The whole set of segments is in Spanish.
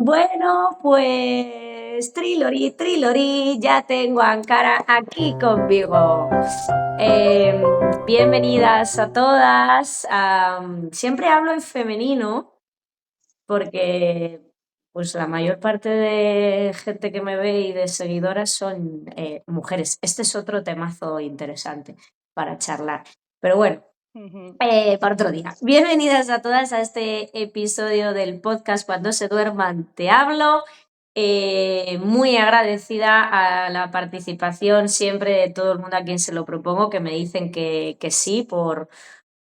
Bueno, pues Trilori, Trilori, ya tengo a Ankara aquí conmigo. Bienvenidas a todas. Siempre hablo en femenino porque pues la mayor parte de gente que me ve y de seguidoras son mujeres. Este es otro temazo interesante para charlar. Pero bueno, Ujú. para otro día. Bienvenidas a todas a este episodio del podcast Cuando se duerman te hablo. Muy agradecida a la participación siempre de todo el mundo a quien se lo propongo, que me dicen que sí, por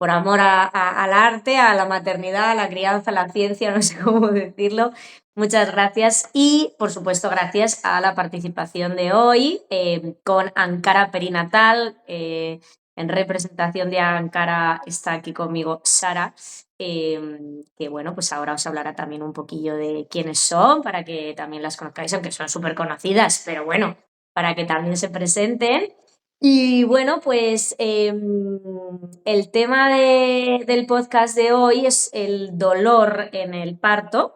amor al arte, a la maternidad, a la crianza, a la ciencia, no sé cómo decirlo. Muchas gracias y, por supuesto, gracias a la participación de hoy con Ankara Perinatal. En representación de Ankara está aquí conmigo Sara, que bueno, pues ahora os hablará también un poquillo de quiénes son, para que también las conozcáis, aunque son súper conocidas, pero bueno, para que también se presenten. Y bueno, pues el tema del podcast de hoy es el dolor en el parto.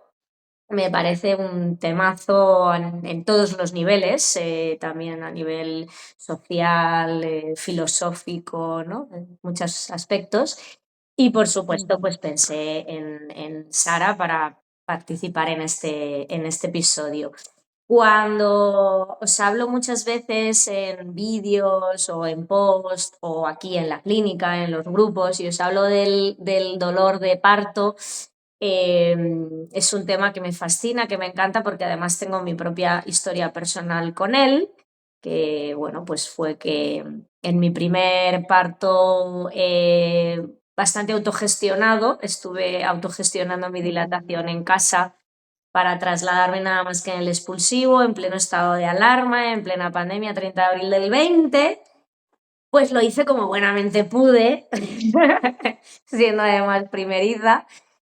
Me parece un temazo en todos los niveles, también a nivel social, filosófico, ¿no? En muchos aspectos. Y por supuesto, Ujú. pues pensé en Sara para participar en este episodio. Cuando os hablo muchas veces en vídeos o en post o aquí en la clínica, en los grupos, y os hablo del dolor de parto, eh, es un tema que me fascina, que me encanta, porque además tengo mi propia historia personal con él, que bueno, pues fue que en mi primer parto bastante autogestionado, estuve autogestionando mi Ujú. dilatación en casa para trasladarme nada más que en el expulsivo, en pleno estado de alarma, en plena pandemia, 30 de abril del 20. Pues lo hice como buenamente pude, siendo además primeriza,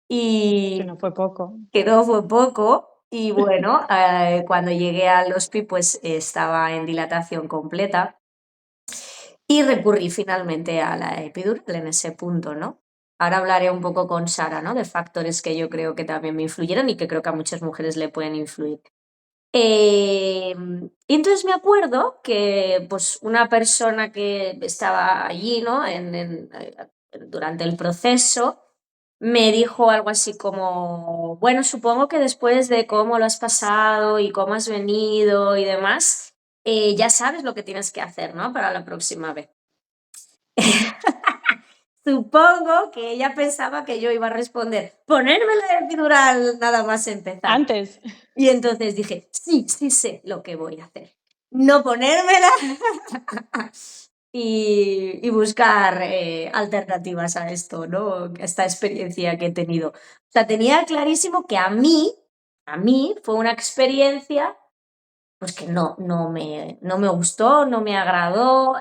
Que y no fue poco. que no fue poco. Y bueno, cuando llegué al hospi, pues estaba en dilatación completa y recurrí finalmente a la epidural en ese punto, ¿no? Ahora hablaré un poco con Sara, ¿no? De factores que yo creo que también me influyeron y que creo que a muchas mujeres le pueden influir. Y entonces me acuerdo que pues una persona que estaba allí, ¿no? Durante el proceso, me dijo algo así como, bueno, supongo que después de cómo lo has pasado y cómo has venido y demás, ya sabes lo que tienes que hacer, ¿no? Para la próxima vez. Supongo que ella pensaba que yo iba a responder, ponerme la epidural nada más empezar. Antes. Y entonces dije, sí, sí sé lo que voy a hacer. No ponérmela y buscar alternativas a esto, ¿no? A esta experiencia que he tenido. O sea, tenía clarísimo que a mí fue una experiencia pues que no me gustó, no me agradó.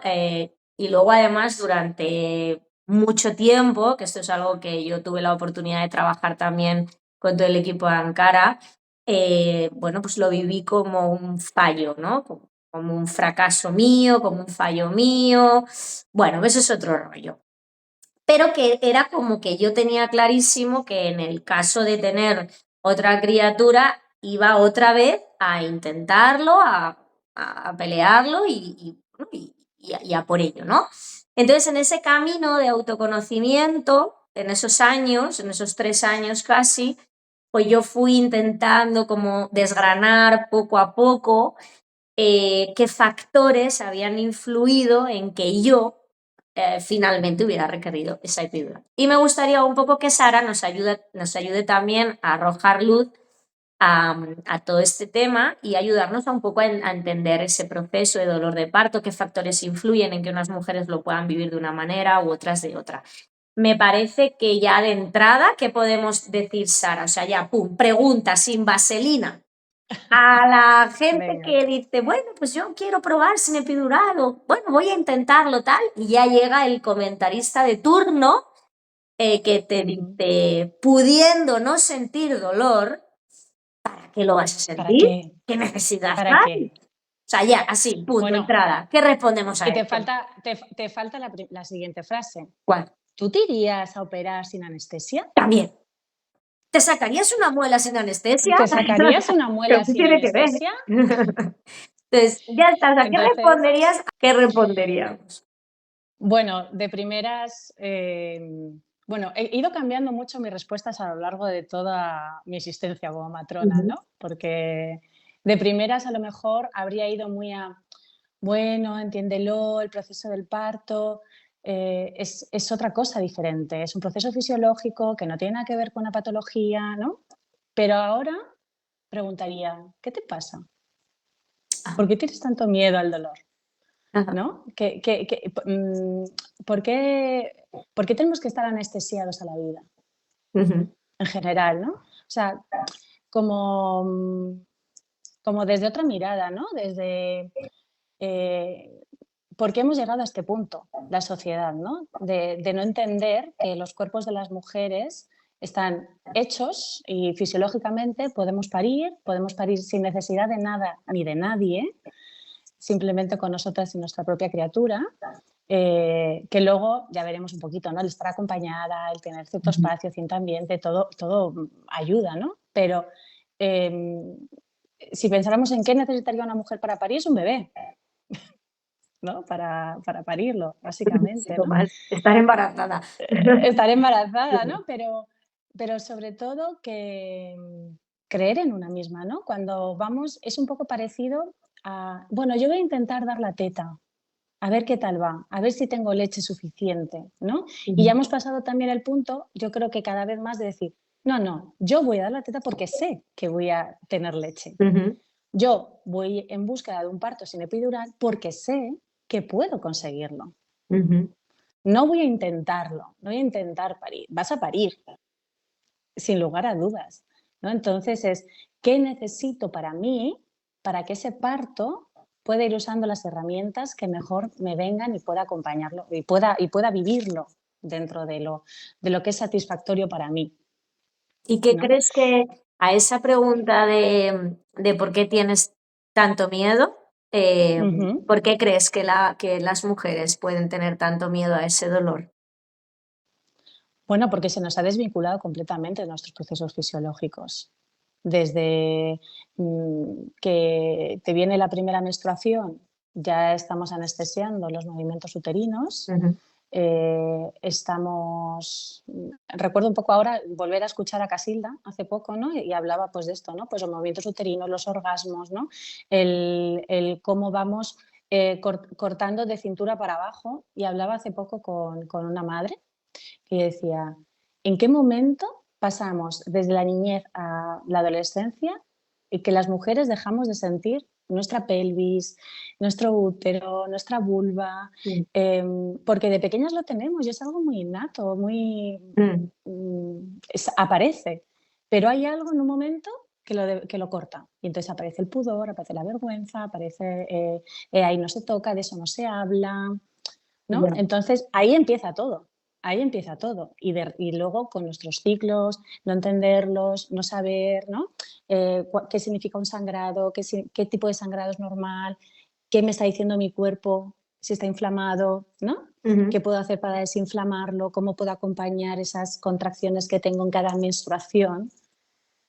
Y luego además durante mucho tiempo, que esto es algo que yo tuve la oportunidad de trabajar también con todo el equipo de Ankara, bueno, pues lo viví como un fallo, ¿no? Como un fracaso mío, como un fallo mío. Bueno, eso es otro rollo. Pero que era como que yo tenía clarísimo que en el caso de tener otra criatura iba otra vez a intentarlo, a pelearlo bueno, y a por ello, ¿no? Entonces, en ese camino de autoconocimiento, en esos años, en esos 3 años casi, pues yo fui intentando como desgranar poco a poco qué factores habían influido en que yo finalmente hubiera requerido esa epidural. Y me gustaría un poco que Sara nos ayude también a arrojar luz a todo este tema y ayudarnos a un poco a entender ese proceso de dolor de parto, qué factores influyen en que unas mujeres lo puedan vivir de una manera u otras de otra. Me parece que ya de entrada, ¿qué podemos decir, Sara? O sea, ya, pum, pregunta sin vaselina a la gente Venga. que dice, bueno, pues yo quiero probar sin epidural o bueno, voy a intentarlo tal, y ya llega el comentarista de turno que te Ujú. dice, pudiendo no sentir dolor, ¿para qué lo vas a ¿Para sentir? qué? ¿Qué necesidad ¿Para hay? qué? O sea, ya, así, punto, Bueno, entrada. ¿Qué respondemos a y te esto? falta, te falta la siguiente frase. ¿Cuál? ¿Tú te irías a operar sin anestesia? También, ¿Te sacarías una muela sin anestesia? ¿Te sacarías una muela ¿Qué sin tiene que ver? anestesia? Entonces, ya está. ¿A qué Entonces, responderías? ¿Qué responderíamos? bueno, de primeras, bueno, he ido cambiando mucho mis respuestas a lo largo de toda mi existencia como matrona, Ujú, ¿no? Porque de primeras a lo mejor habría ido muy a, bueno, entiéndelo, el proceso del parto es otra cosa diferente, es un proceso fisiológico que no tiene nada que ver con una patología, ¿no? Pero ahora preguntaría, ¿qué te pasa? ah, ¿Por qué tienes tanto miedo al dolor? ajá, ¿No? ¿Por qué tenemos que estar anestesiados a la vida? ujú, En general, ¿no? O sea, como, como desde otra mirada, ¿no? Desde eh, por qué hemos llegado a este punto, la sociedad, ¿no? De no entender que los cuerpos de las mujeres están hechos y fisiológicamente podemos parir sin necesidad de nada ni de nadie, simplemente con nosotras y nuestra propia criatura, que luego ya veremos un poquito, ¿no? El estar acompañada, el tener cierto ujú. espacio, cierto ambiente, todo ayuda, ¿no? Pero eh, si pensáramos en qué necesitaría una mujer para parir, es un bebé, ¿no? Para parirlo, básicamente, ¿no? Tomás, estar embarazada. Estar embarazada, ¿no? Pero sobre todo que creer en una misma, ¿no? Cuando vamos, es un poco parecido a, bueno, yo voy a intentar dar la teta, a ver qué tal va, a ver si tengo leche suficiente, ¿no? Y ya Ujú, hemos pasado también el punto, yo creo que cada vez más de decir, no, no, yo voy a dar la teta porque sé que voy a tener leche. ujú, Yo voy en búsqueda de un parto sin epidural porque sé que puedo conseguirlo. ujú, No voy a intentarlo, no voy a intentar parir. Vas a parir, sin lugar a dudas, ¿no? Entonces es, ¿qué necesito para mí para que ese parto pueda ir usando las herramientas que mejor me vengan y pueda acompañarlo y pueda vivirlo dentro de lo que es satisfactorio para mí, ¿Y qué ¿no? crees que a esa pregunta de por qué tienes tanto miedo, Ujú. por qué crees que las mujeres pueden tener tanto miedo a ese dolor? Bueno, porque se nos ha desvinculado completamente de nuestros procesos fisiológicos. Desde que te viene la primera menstruación, ya estamos anestesiando los movimientos uterinos. Ujú, Recuerdo un poco ahora volver a escuchar a Casilda hace poco, ¿no? Y hablaba pues de esto, ¿no? Pues los movimientos uterinos, los orgasmos, ¿no? El cómo vamos cortando de cintura para abajo. Y hablaba hace poco con una madre que decía, ¿en qué momento pasamos desde la niñez a la adolescencia y que las mujeres dejamos de sentir nuestra pelvis, nuestro útero, nuestra vulva? mm, Porque de pequeñas lo tenemos y es algo muy innato, muy mm, aparece, pero hay algo en un momento que lo corta. Y entonces aparece el pudor, aparece la vergüenza, aparece ahí no se toca, de eso no se habla, ¿no? ya, Entonces, ahí empieza todo, ahí empieza todo. Y luego con nuestros ciclos, no entenderlos, no saber, ¿no? ¿Qué significa un sangrado? ¿Qué tipo de sangrado es normal? ¿Qué me está diciendo mi cuerpo? Si está inflamado, ¿no? ujú, ¿Qué puedo hacer para desinflamarlo? ¿Cómo puedo acompañar esas contracciones que tengo en cada menstruación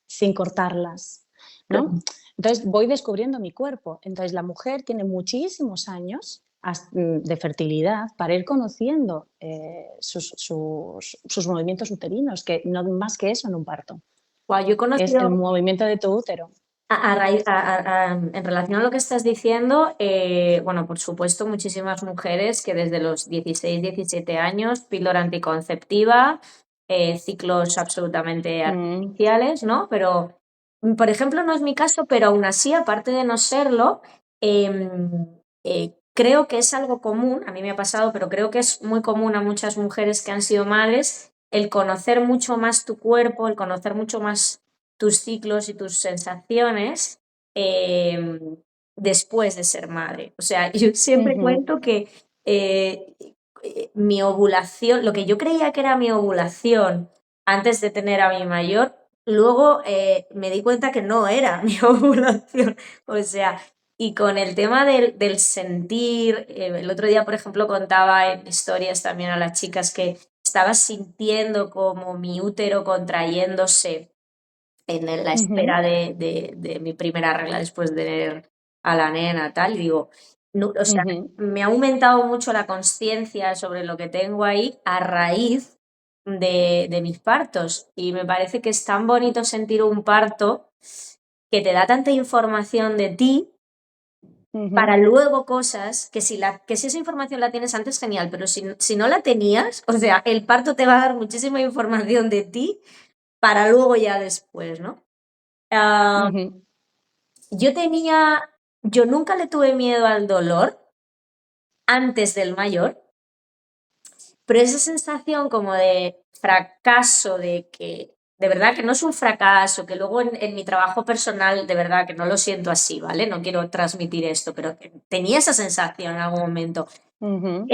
sin cortarlas, ¿no? claro. Entonces voy descubriendo mi cuerpo. Entonces la mujer tiene muchísimos años de fertilidad para ir conociendo sus movimientos uterinos, que no más que eso en un parto, Guau, yo he es el conocido movimiento de tu útero. a raíz en relación a lo que estás diciendo, bueno, por supuesto, muchísimas mujeres que desde los 16, 17 años, píldora anticonceptiva, ciclos absolutamente Mm, artificiales, ¿no? Pero, por ejemplo, no es mi caso, pero aún así, aparte de no serlo, creo que es algo común, a mí me ha pasado, pero creo que es muy común a muchas mujeres que han sido madres, el conocer mucho más tu cuerpo, el conocer mucho más tus ciclos y tus sensaciones eh, después de ser madre. O sea, yo siempre ujú, cuento que eh, mi ovulación, lo que yo creía que era mi ovulación antes de tener a mi mayor, luego me di cuenta que no era mi ovulación. O sea, y con el tema del sentir, el otro día, por ejemplo, contaba en historias también a las chicas que estaba sintiendo como mi útero contrayéndose en la Ujú, espera de mi primera regla después de tener a la nena, tal, y digo, no, o sea, ujú, me ha aumentado mucho la conciencia sobre lo que tengo ahí a raíz de mis partos. Y me parece que es tan bonito sentir un parto que te da tanta información de ti para ujú. luego cosas que si esa información la tienes antes, genial, pero si no la tenías, o sea, el parto te va a dar muchísima información de ti para luego ya después, ¿no? Ah, Ujú, yo tenía, yo nunca le tuve miedo al dolor antes del mayor, pero esa sensación como de fracaso, de que de verdad que no es un fracaso, que luego en mi trabajo personal de verdad que no lo siento así, ¿vale? No quiero transmitir esto, pero que tenía esa sensación en algún momento. ujú,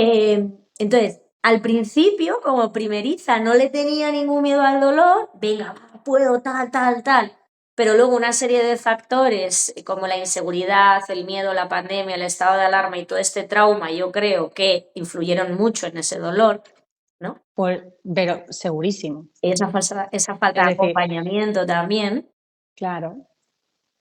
Entonces, al principio, como primeriza, no le tenía ningún miedo al dolor, venga, va, puedo, tal, tal, tal. Pero luego una serie de factores como la inseguridad, el miedo, la pandemia, el estado de alarma y todo este trauma, yo creo que influyeron mucho en ese dolor, ¿no? pues, pero segurísimo. Esa falta Es de decir, acompañamiento también. claro.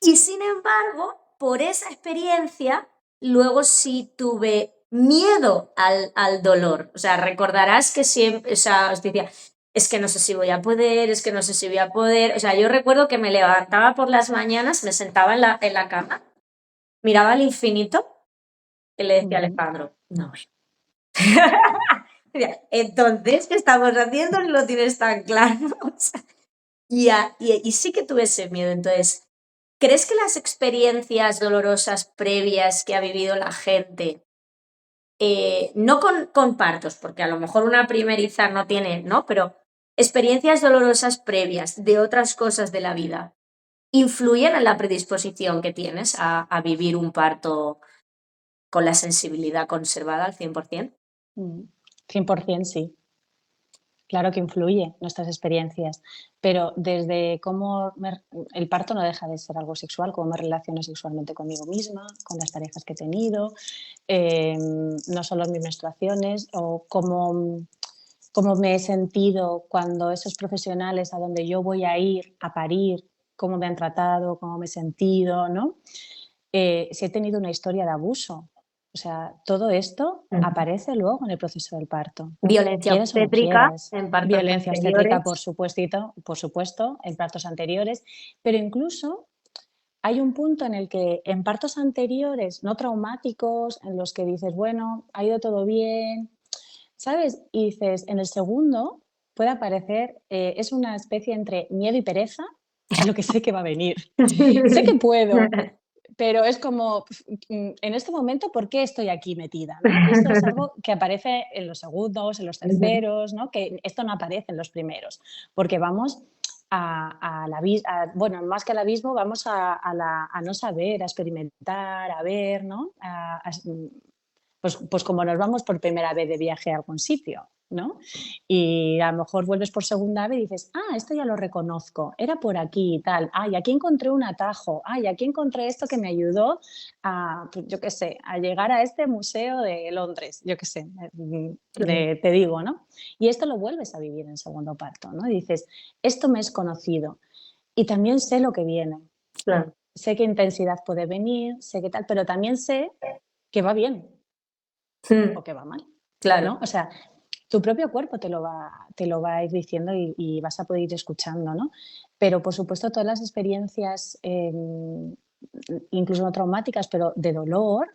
Y sin embargo, por esa experiencia, luego sí tuve miedo al dolor. O sea, recordarás que siempre, o sea, os decía, es que no sé si voy a poder, es que no sé si voy a poder. O sea, yo recuerdo que me levantaba por las mañanas, me sentaba en la cama, miraba al infinito y le decía a Ujú, Alejandro, no voy. Entonces, ¿qué estamos haciendo si lo tienes tan claro? O sea, y sí que tuve ese miedo. Entonces, ¿crees que las experiencias dolorosas previas que ha vivido la gente, no con partos, porque a lo mejor una primeriza no tiene, ¿no? Pero experiencias dolorosas previas de otras cosas de la vida, influyen en la predisposición que tienes a vivir un parto con la sensibilidad conservada al 100%? ujú. 100% sí. Claro que influye nuestras experiencias, pero desde el parto no deja de ser algo sexual, cómo me relaciono sexualmente conmigo misma, con las parejas que he tenido, no solo en mis menstruaciones, o cómo me he sentido cuando esos profesionales a donde yo voy a ir a parir, cómo me han tratado, cómo me he sentido, ¿no? Si he tenido una historia de abuso. O sea, todo esto Ujú. aparece luego en el proceso del parto, Violencia quieras o no obstétrica quieras. en partos Violencia obstétrica, anteriores. por supuesto, en partos anteriores, pero incluso hay un punto en el que en partos anteriores, no traumáticos, en los que dices, bueno, ha ido todo bien, ¿sabes? Y dices, en el segundo puede aparecer, es una especie entre miedo y pereza a lo que sé que va a venir. Sé que puedo, pero es como, en este momento, ¿por qué estoy aquí metida? ¿No? Y esto es algo que aparece en los segundos, en los terceros, ¿no? Que esto no aparece en los primeros, porque vamos al abismo, bueno, más que al abismo, vamos a no saber, a experimentar, a ver, ¿no? Pues como nos vamos por primera vez de viaje a algún sitio, ¿no? Y a lo mejor vuelves por segunda vez y dices, ah, esto ya lo reconozco, era por aquí y tal, ay, aquí encontré un atajo, ay, aquí encontré esto que me ayudó a, pues, yo qué sé, a llegar a este museo de Londres, yo qué sé, te digo, ¿no? Y esto lo vuelves a vivir en segundo parto, ¿no? Y dices, esto me es conocido y también sé lo que viene, Claro, sé qué intensidad puede venir, sé qué tal, pero también sé que va bien, o que va mal, claro. ¿no? O sea, tu propio cuerpo te lo va a ir diciendo y vas a poder ir escuchando, ¿no? Pero, por supuesto, todas las experiencias, incluso no traumáticas, pero de dolor,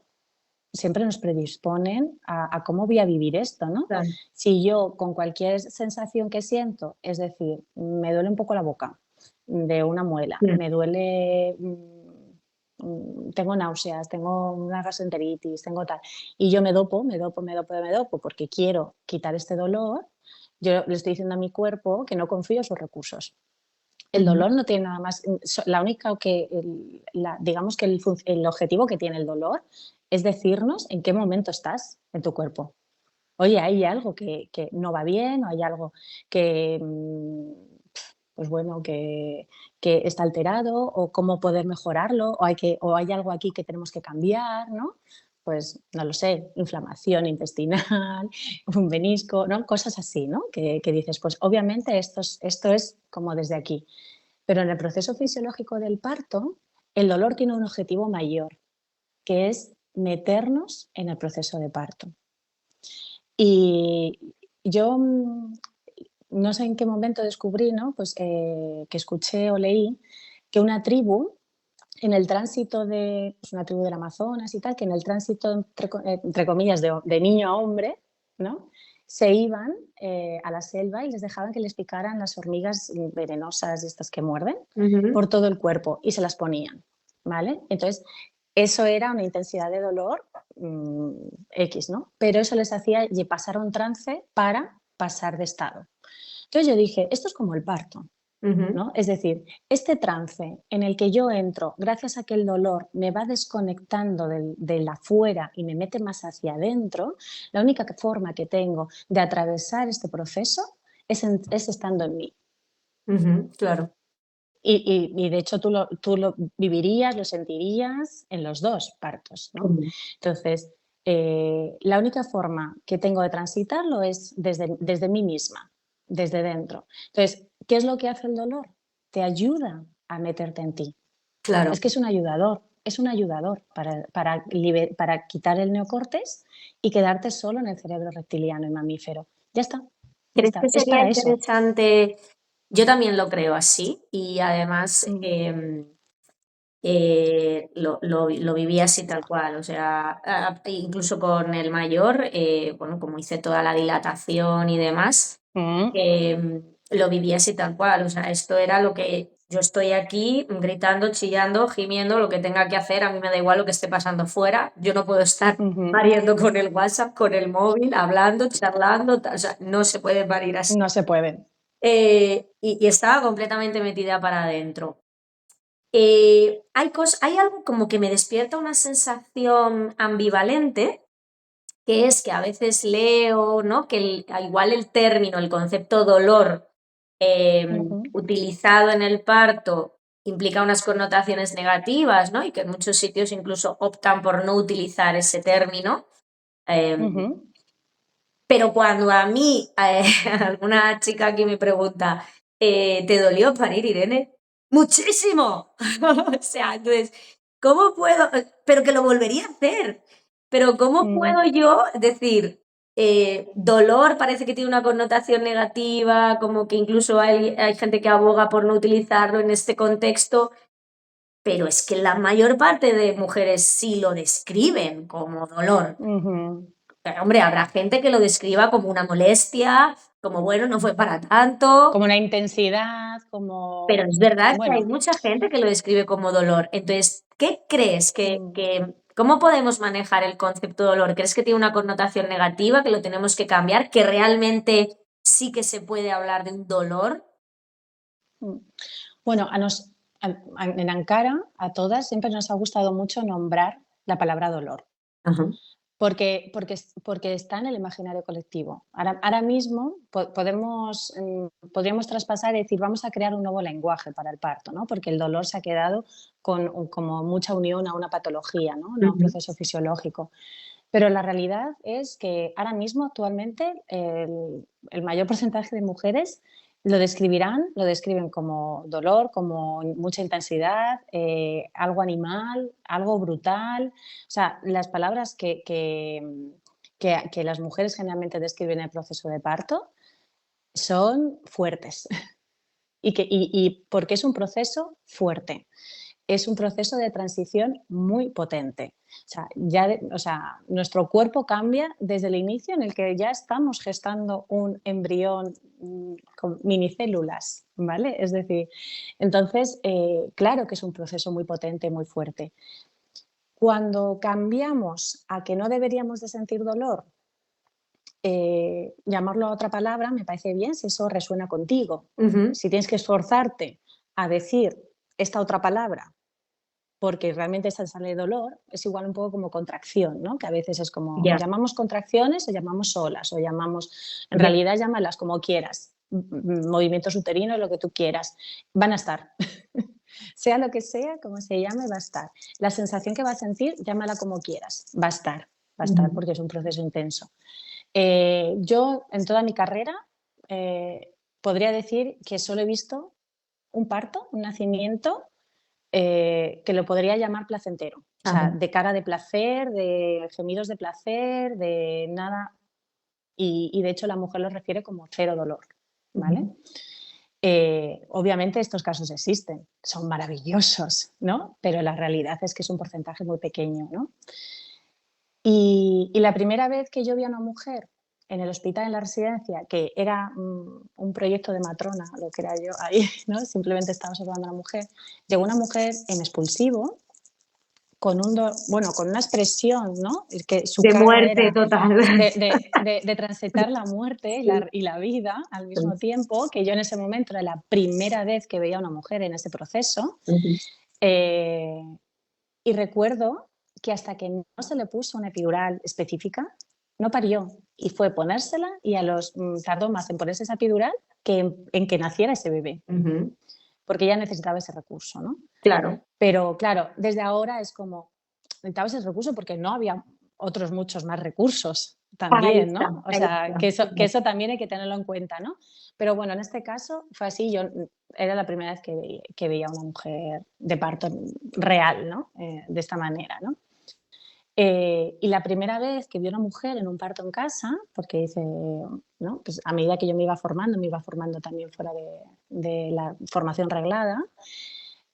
siempre nos predisponen a cómo voy a vivir esto, ¿no? Claro. Si yo con cualquier sensación que siento, es decir, me duele un poco la boca de una muela, Mm. me duele, tengo náuseas, tengo una gastroenteritis, tengo tal, y yo me dopo porque quiero quitar este dolor, yo le estoy diciendo a mi cuerpo que no confío en sus recursos. El Ujú. dolor no tiene nada más, la única que, digamos que el objetivo que tiene el dolor es decirnos en qué momento estás en tu cuerpo. Oye, hay algo que no va bien, o hay algo que, pues bueno, que está alterado, o cómo poder mejorarlo, o hay algo aquí que tenemos que cambiar, ¿no? Pues no lo sé, inflamación intestinal, un menisco, ¿no? Cosas así, ¿no? Que dices, pues obviamente esto es como desde aquí. Pero en el proceso fisiológico del parto, el dolor tiene un objetivo mayor, que es meternos en el proceso de parto. Y yo no sé en qué momento descubrí, ¿no? Pues, que escuché o leí que una tribu en el tránsito de pues una tribu del Amazonas y tal, que en el tránsito entre comillas de niño a hombre, ¿no? Se iban a la selva y les dejaban que les picaran las hormigas venenosas, estas que muerden, Ujú, por todo el cuerpo y se las ponían, ¿vale? Entonces, eso era una intensidad de dolor X, ¿no? Pero eso les hacía pasar a un trance para pasar de estado. Entonces yo dije, esto es como el parto, ujú. ¿no? Es decir, este trance en el que yo entro, gracias a que el dolor me va desconectando del afuera y me mete más hacia adentro, la única forma que tengo de atravesar este proceso es estando en mí. Ujú, claro. Y de hecho tú lo vivirías, lo sentirías en los dos partos, ¿no? Ujú. Entonces, la única forma que tengo de transitarlo es desde mí misma, desde dentro. Entonces, ¿qué es lo que hace el dolor? Te ayuda a meterte en ti. Es Claro. que es un ayudador para quitar el neocortes y quedarte solo en el cerebro reptiliano y mamífero. Ya ¿Crees que está, es sería para eso. interesante? Yo también lo creo así y además Mm, lo viví así tal cual. O sea, incluso con el mayor, bueno, como hice toda la dilatación y demás, mm, lo viví así tal cual. O sea, esto era lo que yo estoy aquí gritando, chillando, gimiendo, lo que tenga que hacer. A mí me da igual lo que esté pasando fuera. Yo no puedo estar ujú. pariendo con el WhatsApp, con el móvil, hablando, charlando. O sea, no se puede parir así. No se puede. Y estaba completamente metida para adentro. Hay algo como que me despierta una sensación ambivalente, que es que a veces leo, ¿no? Que igual el término, el concepto dolor Ujú, utilizado en el parto implica unas connotaciones negativas, ¿no? Y que en muchos sitios incluso optan por no utilizar ese término. Eh, ujú, pero cuando a mí, alguna chica aquí me pregunta, ¿te dolió parir, Irene? ¡Muchísimo! O sea, entonces, ¿cómo puedo? Pero que lo volvería a hacer. Pero ¿cómo mm, puedo yo decir, dolor parece que tiene una connotación negativa, como que incluso hay gente que aboga por no utilizarlo en este contexto, pero es que la mayor parte de mujeres sí lo describen como dolor. ujú. Hombre, habrá gente que lo describa como una molestia, como bueno, no fue para tanto, Como una intensidad, pero como, es verdad que hay bueno, mucha gente que lo describe como dolor. Entonces, ¿qué crees mm, cómo podemos manejar el concepto de dolor? ¿Crees que tiene una connotación negativa, que lo tenemos que cambiar, que realmente sí que se puede hablar de un dolor? mm. Bueno, en Ankara, a todas siempre nos ha gustado mucho nombrar la palabra dolor. Ajá. Porque está en el imaginario colectivo. Ahora mismo podríamos traspasar y decir, vamos a crear un nuevo lenguaje para el parto, ¿no? Porque el dolor se ha quedado como mucha unión a una patología, ¿no? No a un Ujú. proceso fisiológico. Pero la realidad es que ahora mismo, actualmente, el mayor porcentaje de mujeres lo describen como dolor, como mucha intensidad, algo animal, algo brutal. O sea, las palabras que las mujeres generalmente describen el proceso de parto son fuertes. Y porque es un proceso fuerte, es un proceso de transición muy potente. O sea, nuestro cuerpo cambia desde el inicio en el que ya estamos gestando un embrión con minicélulas, ¿vale? Es decir, entonces, claro que es un proceso muy potente, muy fuerte. Cuando cambiamos a que no deberíamos de sentir dolor, llamarlo a otra palabra me parece bien si eso resuena contigo. Ujú. Si tienes que esforzarte a decir esta otra palabra porque realmente esa sale de dolor, es igual un poco como contracción, ¿no? Que a veces es como, Ya, llamamos contracciones o llamamos olas, o llamamos, en ya. realidad llámalas como quieras, movimientos uterinos, lo que tú quieras, van a estar. Sea lo que sea, como se llame, va a estar. La sensación que va a sentir, llámala como quieras, va a estar Ujú. porque es un proceso intenso. Yo en toda mi carrera podría decir que solo he visto un parto, un nacimiento, que lo podría llamar placentero. O sea, Ajá. de cara de placer, de gemidos de placer, de nada. Y de hecho la mujer lo refiere como cero dolor, ¿vale? Ujú. Obviamente estos casos existen, son maravillosos, ¿no? Pero la realidad es que es un porcentaje muy pequeño, ¿no? Y la primera vez que yo vi a una mujer en el hospital, en la residencia, que era un proyecto de matrona, lo que era yo ahí, ¿no? Simplemente estaba observando a una mujer, llegó una mujer en expulsivo, bueno, con una expresión, ¿no? Que su De cara muerte era total. de transitar la muerte Sí, y la vida al sí. mismo tiempo, que yo en ese momento era la primera vez que veía a una mujer en ese proceso. Ujú. eh, y recuerdo que hasta que no se le puso una epidural específica, no parió. Y fue ponérsela y tardó más en ponerse esa epidural que en que naciera ese bebé, Ujú. porque ella necesitaba ese recurso, ¿no? Claro. Pero claro, desde ahora es como, necesitaba ese recurso porque no había otros muchos más recursos Ahí también, está, ¿no? O ahí sea, está. que eso también hay que tenerlo en cuenta, ¿no? Pero bueno, en este caso fue así, yo era la primera vez que veía a una mujer de parto real, ¿no? De esta manera, ¿no? Y la primera vez que vi a una mujer en un parto en casa, porque hice, ¿no? Pues a medida que yo me iba formando también fuera de la formación reglada,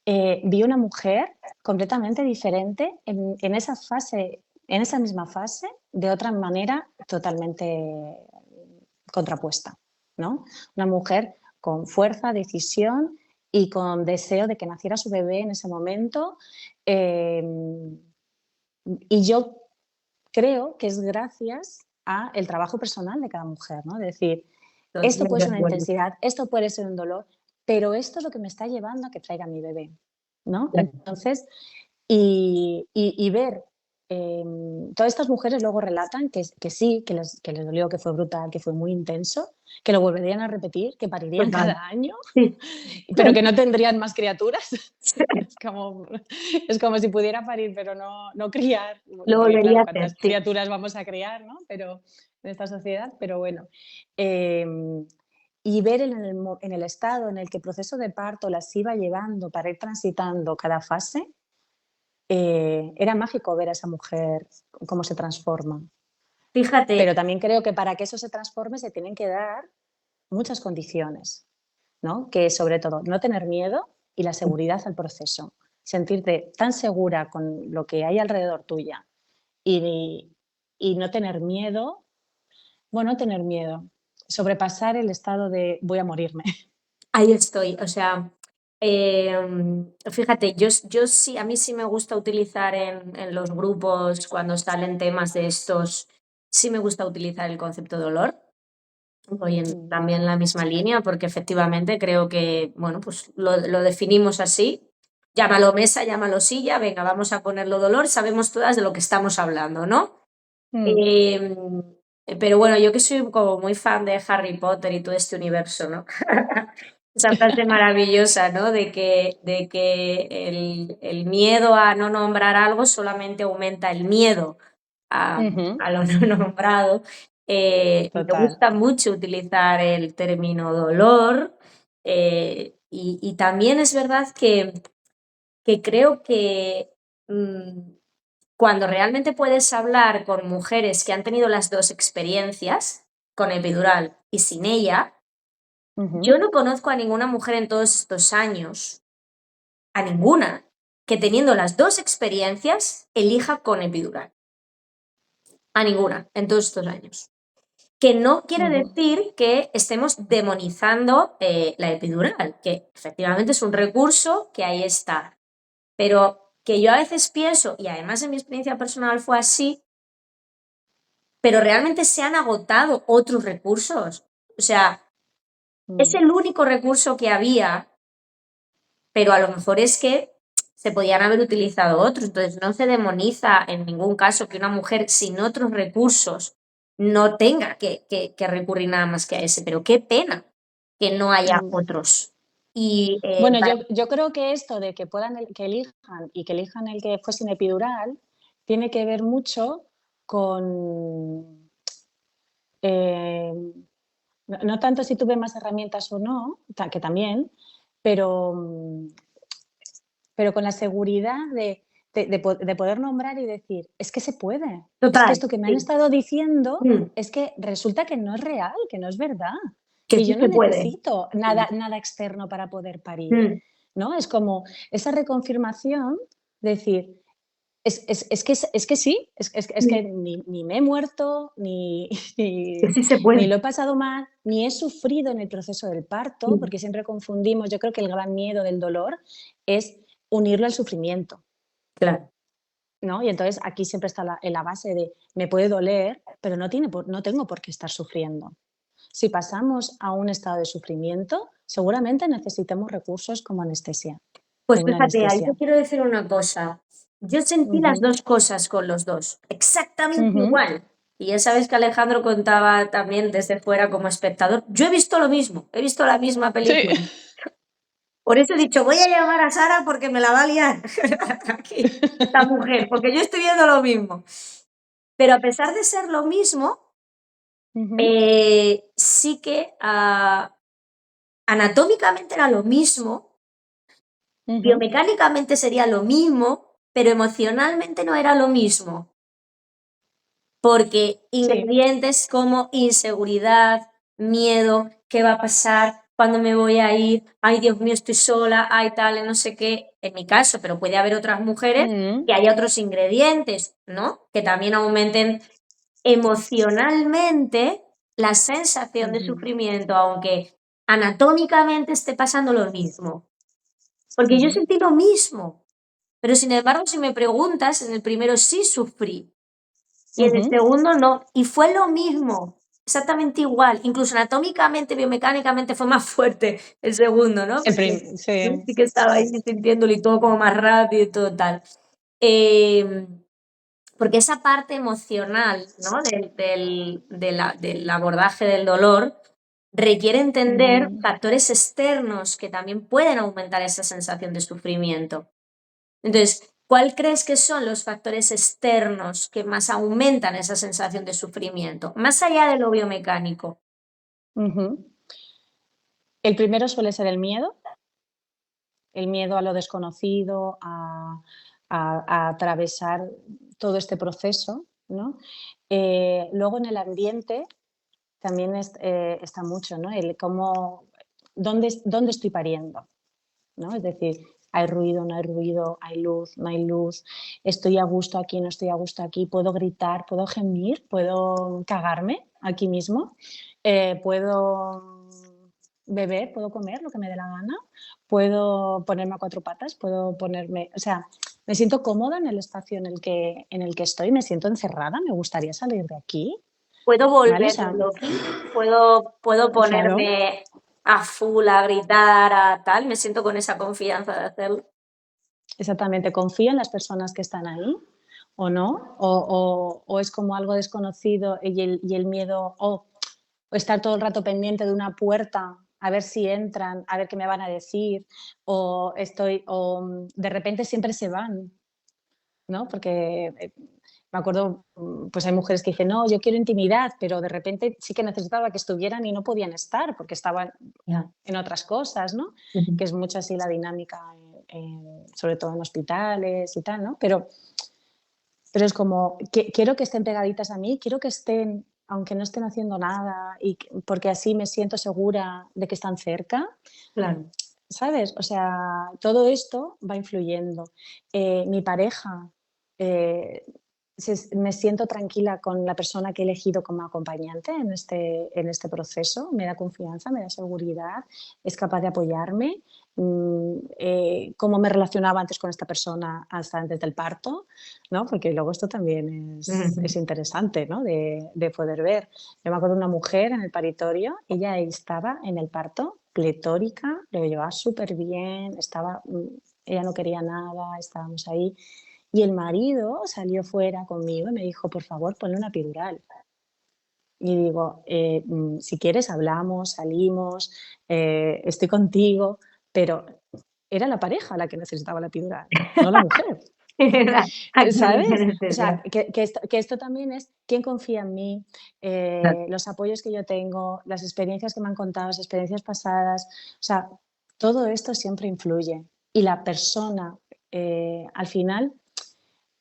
vi una mujer completamente diferente en esa fase, en esa misma fase, de otra manera totalmente contrapuesta, ¿no? Una mujer con fuerza, decisión y con deseo de que naciera su bebé en ese momento. eh, y yo creo que es gracias a el trabajo personal de cada mujer, ¿no? De decir, esto puede Totalmente ser de una acuerdo. intensidad, esto puede ser un dolor, pero esto es lo que me está llevando a que traiga a mi bebé, ¿no? Claro. Entonces, y ver, todas estas mujeres luego relatan que sí, que les dolió, que fue brutal, que fue muy intenso, que lo volverían a repetir, que parirían Total. cada año, Sí. pero que no tendrían más criaturas. Es como, es como si pudiera parir, pero no criar, Lo porque volvería a claro, hacer, ¿cuántas sí. criaturas vamos a criar, ¿no? Pero en esta sociedad, pero bueno. Eh, y ver en el estado en el que el proceso de parto las iba llevando para ir transitando cada fase, era mágico ver a esa mujer cómo se transforma. Fíjate, Pero también creo que para que eso se transforme se tienen que dar muchas condiciones, ¿no? Que es sobre todo no tener miedo y la seguridad al proceso. Sentirte tan segura con lo que hay alrededor tuya y, y no tener miedo, bueno, no tener miedo, sobrepasar el estado de voy a morirme. ahí estoy. O sea, fíjate, yo sí, a mí sí me gusta utilizar en los grupos cuando salen temas de estos, sí me gusta utilizar el concepto de dolor. Voy Mm, también en la misma línea porque efectivamente creo que, bueno, pues lo definimos así. Llámalo mesa, llámalo silla, venga, vamos a ponerlo dolor, sabemos todas de lo que estamos hablando, ¿no? mm, Eh, pero bueno, yo que soy como muy fan de Harry Potter y todo este universo, ¿no? Esa frase maravillosa, ¿no? De que el miedo a no nombrar algo solamente aumenta el miedo ujú, a lo no nombrado. Me total. gusta mucho utilizar el término dolor y también es verdad que creo que cuando realmente puedes hablar con mujeres que han tenido las dos experiencias, con epidural y sin ella, yo Ujú, no conozco a ninguna mujer en todos estos años, a ninguna, que teniendo las dos experiencias elija con epidural. A ninguna en todos estos años. Que no quiere ujú, decir que estemos demonizando la epidural, que efectivamente es un recurso que ahí está. Pero que yo a veces pienso, y además en mi experiencia personal fue así, pero realmente se han agotado otros recursos. O sea, es mm, el único recurso que había, pero a lo mejor es que se podían haber utilizado otros. Entonces, no se demoniza en ningún caso que una mujer sin otros recursos no tenga que recurrir nada más que a ese, pero qué pena que no haya mm. otros. Y Bueno, yo creo que esto de que que elijan y que elijan el que fue sin epidural tiene que ver mucho con no tanto si tuve más herramientas o no, que también, pero, pero con la seguridad de poder nombrar y decir, es que se puede, es que Total, esto que me han sí. estado diciendo Mm, es que resulta que no es real, que no es verdad, que que sí yo no se puede. necesito Mm, nada externo para poder parir, mm, ¿no? Es como esa reconfirmación, de decir, es que sí, es que mm, ni me he muerto, ni, que ni, sí se ni puede. lo he pasado mal, ni he sufrido en el proceso del parto, Mm, porque siempre confundimos, yo creo que el gran miedo del dolor es unirlo al sufrimiento, claro. ¿no? Y entonces aquí siempre está en la base de, me puede doler, pero no tengo por qué estar sufriendo. Si pasamos a un estado de sufrimiento, seguramente necesitemos recursos como anestesia o Pues una fíjate, ahí anestesia. te quiero decir una cosa. Yo sentí las Ujú, 2 cosas con los 2, exactamente ujú. igual. Y ya sabes que Alejandro contaba también desde fuera como espectador. Yo he visto lo mismo, he visto la misma Sí. película. Por eso he dicho, voy a llamar a Sara porque me la va a liar aquí, esta mujer, porque yo estoy viendo lo mismo. Pero a pesar de ser lo mismo, Ujú, sí que anatómicamente era lo mismo, ujú. biomecánicamente sería lo mismo, pero emocionalmente no era lo mismo, porque Sí. ingredientes como inseguridad, miedo, ¿qué va a pasar? ¿Cuándo me voy a ir? Ay, Dios mío, estoy sola, ay, tal, no sé qué, en mi caso, pero puede haber otras mujeres Mm, que haya otros ingredientes, ¿no? Que también aumenten emocionalmente la sensación de ujú, sufrimiento, aunque anatómicamente esté pasando lo mismo. Porque yo ujú, sentí lo mismo, pero sin embargo, si me preguntas, en el primero sí sufrí y en el ujú. segundo no. Y fue lo mismo, exactamente igual. Incluso anatómicamente, biomecánicamente fue más fuerte el segundo, ¿no? Porque yo Sí. sí que estaba ahí sintiéndolo y todo como más rápido y todo tal. Em, porque esa parte emocional, ¿no? Del abordaje del dolor requiere entender Ujú, factores externos que también pueden aumentar esa sensación de sufrimiento. Entonces, ¿cuál crees que son los factores externos que más aumentan esa sensación de sufrimiento? Más allá de lo biomecánico. ujú. El primero suele ser el miedo a lo desconocido, a atravesar todo este proceso, ¿no? Luego en el ambiente también está mucho, ¿no? El cómo, dónde estoy pariendo, ¿no? Es decir, hay ruido, no hay ruido, hay luz, no hay luz, estoy a gusto aquí, no estoy a gusto aquí, puedo gritar, puedo gemir, puedo cagarme aquí mismo, puedo beber, puedo comer lo que me dé la gana, puedo ponerme a cuatro patas, puedo ponerme, o sea, me siento cómoda en el espacio en el que estoy, me siento encerrada, me gustaría salir de aquí, ¿Puedo ¿vale? O volverme sea, loqui? ¿Puedo claro, ponerme a full, a gritar, a tal? Me siento con esa confianza de hacerlo. exactamente, confío en las personas que están ahí o no, o es como algo desconocido y el miedo, o estar todo el rato pendiente de una puerta a ver si entran, a ver qué me van a decir, de repente siempre se van, ¿no? Porque me acuerdo, pues hay mujeres que dicen, no, yo quiero intimidad, pero de repente sí que necesitaba que estuvieran y no podían estar porque estaban Ya. en otras cosas, ¿no? Ujú. Que es mucho así la dinámica, sobre todo en hospitales y tal, ¿no? Pero es como, quiero que estén pegaditas a mí, quiero que estén, aunque no estén haciendo nada, porque así me siento segura de que están cerca, Claro. ¿sabes? O sea, todo esto va influyendo. Mi pareja, eh, me siento tranquila con la persona que he elegido como acompañante en este proceso, me da confianza, me da seguridad, es capaz de apoyarme. Cómo me relacionaba antes con esta persona hasta antes del parto, ¿no? Porque luego esto también Ujú. es interesante, ¿no? De poder ver. Yo me acuerdo de una mujer en el paritorio, ella estaba en el parto pletórica, lo llevaba súper bien, ella no quería nada, estábamos ahí. Y el marido salió fuera conmigo y me dijo, por favor, ponle una epidural. Y digo, si quieres hablamos, salimos, estoy contigo, pero era la pareja la que necesitaba la epidural, no la mujer. Aquí no ¿Sabes? tienes O sea, esa. que esto también es quién confía en mí, Claro. los apoyos que yo tengo, las experiencias que me han contado, las experiencias pasadas. O sea, todo esto siempre influye. Y la persona, al final,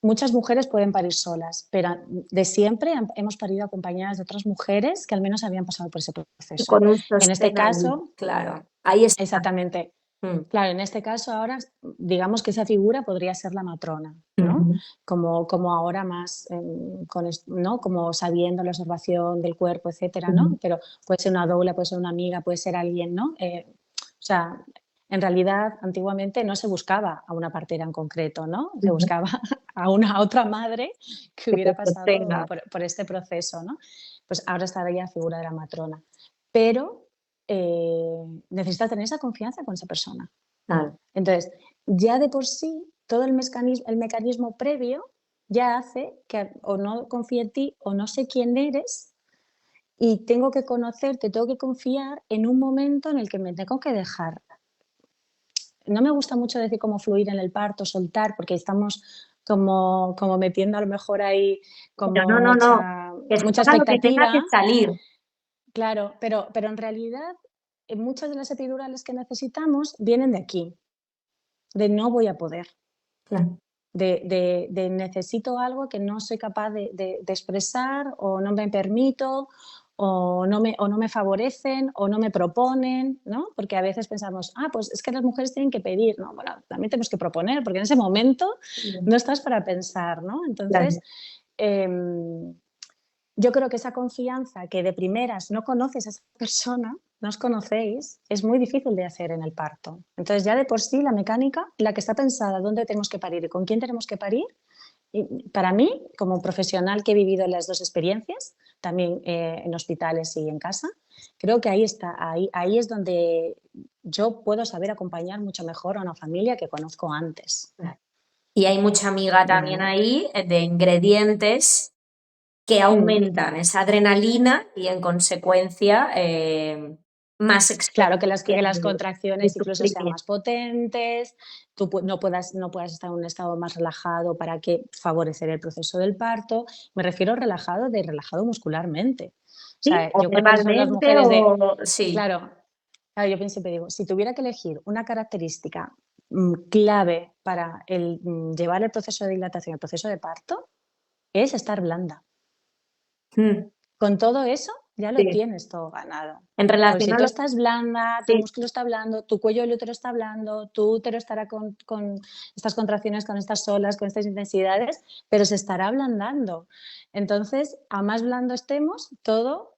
muchas mujeres pueden parir solas, pero de siempre hemos parido acompañadas de otras mujeres que al menos habían pasado por ese Y proceso. con un En este sostén ahí, caso, claro. Ahí está. exactamente. Mm. Claro, en este caso ahora, digamos que esa figura podría ser la matrona, ¿no? Ujú. Como ahora más, ¿no? Como sabiendo la observación del cuerpo, etcétera, Ujú. ¿no? Pero puede ser una doula, puede ser una amiga, puede ser alguien, ¿no? O sea, en realidad, antiguamente no se buscaba a una partera en concreto, ¿no? Se Ujú. buscaba a una otra madre que Que te hubiera pasado sostenga. por este proceso, ¿no? Pues ahora está ya la figura de la matrona. Pero necesitas tener esa confianza con esa persona. Claro. Entonces, ya de por sí, todo el mecanismo previo ya hace que o no confíe en ti o no sé quién eres y tengo que conocerte, tengo que confiar en un momento en el que me tengo que dejar. No me gusta mucho decir cómo fluir en el parto, soltar, porque estamos como metiendo a lo mejor ahí Pero como no, que mucha salga lo que tenga que expectativa. salir. Claro, pero en realidad, muchas de las epidurales que necesitamos vienen de aquí, de no voy a poder, Claro. de necesito algo que no soy capaz de expresar o no me permito o no me favorecen o no me proponen, ¿no? Porque a veces pensamos, pues es que las mujeres tienen que pedir, ¿no? Bueno, también tenemos que proponer, porque en ese momento no estás para pensar, ¿no? Claro. Entonces, em, yo creo que esa confianza que de primeras no conoces a esa persona, no os conocéis, es muy difícil de hacer en el parto. Entonces, ya de por sí, la mecánica, la que está pensada, dónde tenemos que parir y con quién tenemos que parir, y para mí, como profesional que he vivido las dos experiencias, también en hospitales y en casa, creo que ahí está, ahí es donde yo puedo saber acompañar mucho mejor a una familia que conozco antes. Claro. Y hay mucha amiga también ¿Vale? ahí de ingredientes que Mm. aumentan esa adrenalina y en consecuencia más Claro, experiencia que las de contracciones incluso sean sufrimiento. más potentes, tú no puedas estar en un estado más relajado para que favorecer el proceso del parto. Me refiero relajado de relajado muscularmente. O Sí, sea, o yo cuando pienso en las verbalmente mujeres o de sí, claro, claro, yo siempre digo, si tuviera que elegir una característica, clave para llevar el proceso de dilatación, el proceso de parto, es estar blanda. mm, Con todo eso, ya lo sí. tienes todo ganado. En Porque relación si a tú lo estás blanda, tu sí, músculo está blando, tu cuello del útero está blando, tu útero estará con estas contracciones, con estas olas, con estas intensidades, pero se estará ablandando. Entonces, a más blando estemos, todo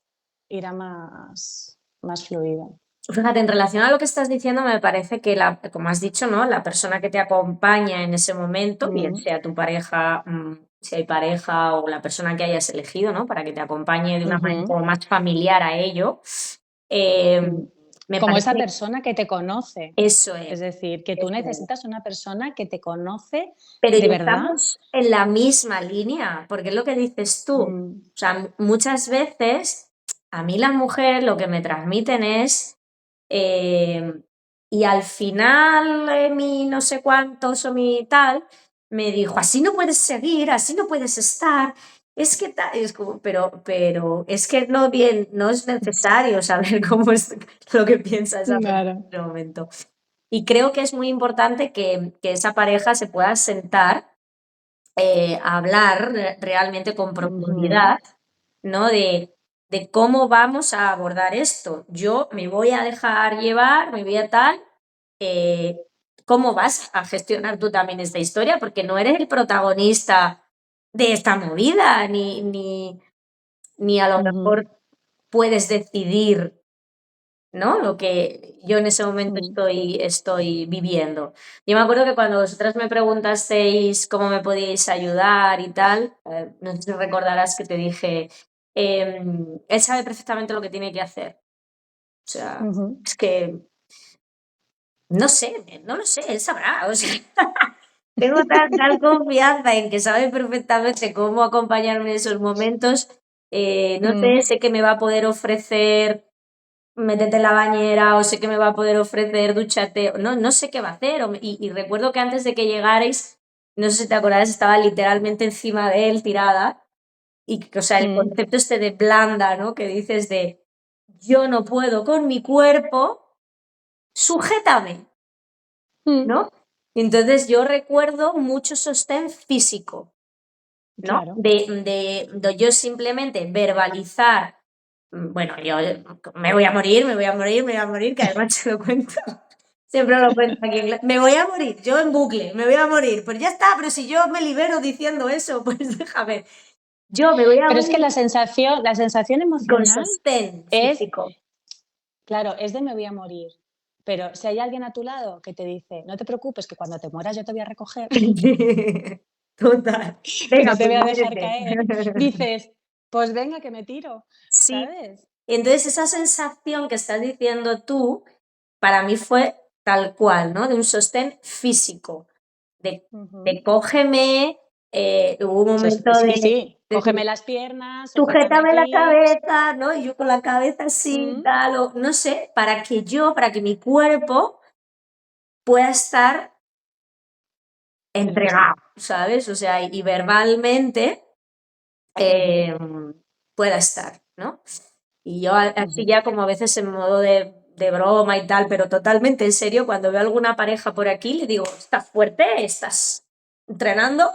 irá más fluido. fíjate, en relación a lo que estás diciendo, me parece que como has dicho, ¿no? La persona que te acompaña en ese momento, bien Mm, sea tu pareja, si hay pareja o la persona que hayas elegido, ¿no? Para que te acompañe de una manera ujú, como más familiar a ello, eh, mm. me Como parece esa que persona que te conoce. eso Es es, decir, que tú eso es. necesitas una persona que te conoce Pero de ya verdad. estamos en la misma línea, porque es lo que dices tú. Mm, O sea, muchas veces a mí las mujeres lo que me transmiten es, eh, y al final mi no sé cuántos o mi tal, me dijo, así no puedes seguir, así no puedes estar. Es que tal, es como, pero es que no bien, no es necesario saber cómo es lo que piensa esa persona claro. en ese momento. Y creo que es muy importante que esa pareja se pueda sentar a hablar realmente con Ujú, profundidad, ¿no? De cómo vamos a abordar esto. Yo me voy a dejar llevar, me voy a tal. eh, ¿Cómo vas a gestionar tú también esta historia? Porque no eres el protagonista de esta movida, ni a lo ujú, mejor puedes decidir, ¿no? Lo que yo en ese momento mm. estoy viviendo. Yo me acuerdo que cuando vosotras me preguntasteis cómo me podíais ayudar y tal, no sé si recordarás que te dije, él sabe perfectamente lo que tiene que hacer. O sea, Ujú, es que no sé, no lo sé, él sabrá. O sea, tengo tal confianza en que sabe perfectamente cómo acompañarme en esos momentos. No sé, mm, sé que me va a poder ofrecer métete en la bañera o sé que me va a poder ofrecer dúchate, no sé qué va a hacer. Y recuerdo que antes de que llegarais, no sé si te acordáis, estaba literalmente encima de él tirada. Y, o sea, el mm, concepto este de blanda, ¿no? Que dices de yo no puedo con mi cuerpo, sujétame, ¿no? Entonces yo recuerdo mucho sostén físico, ¿no? Claro. De yo simplemente verbalizar, bueno, yo me voy a morir, me voy a morir, me voy a morir, que además se lo cuento. Siempre lo cuento aquí en me voy a morir, yo en bucle, me voy a morir. Pues ya está, pero si yo me libero diciendo eso, pues déjame. Yo me voy a Pero es que morir la sensación con emocional sostén es, físico. claro, es de me voy a morir. Pero si hay alguien a tu lado que te dice, no te preocupes, que cuando te mueras yo te voy a recoger, Total. que Venga, no te pues voy a dejar muérete. caer, dices, pues venga, que me tiro, Sí. ¿sabes? Entonces esa sensación que estás diciendo tú, para mí fue tal cual, ¿no? De un sostén físico, de, Ujú. de cógeme, hubo un momento Sí, de sí, decir, cógeme las piernas, sujétame sujétame la aquí. cabeza, ¿no? Y yo con la cabeza así, Mm, tal, o no sé, para que mi cuerpo pueda estar claro. entregado, ¿sabes? O sea, y verbalmente Ujú, eh, pueda estar, ¿no? Y yo así ujú. ya como a veces en modo de broma y tal, pero totalmente en serio, cuando veo alguna pareja por aquí, le digo, ¿estás fuerte? ¿Estás entrenando?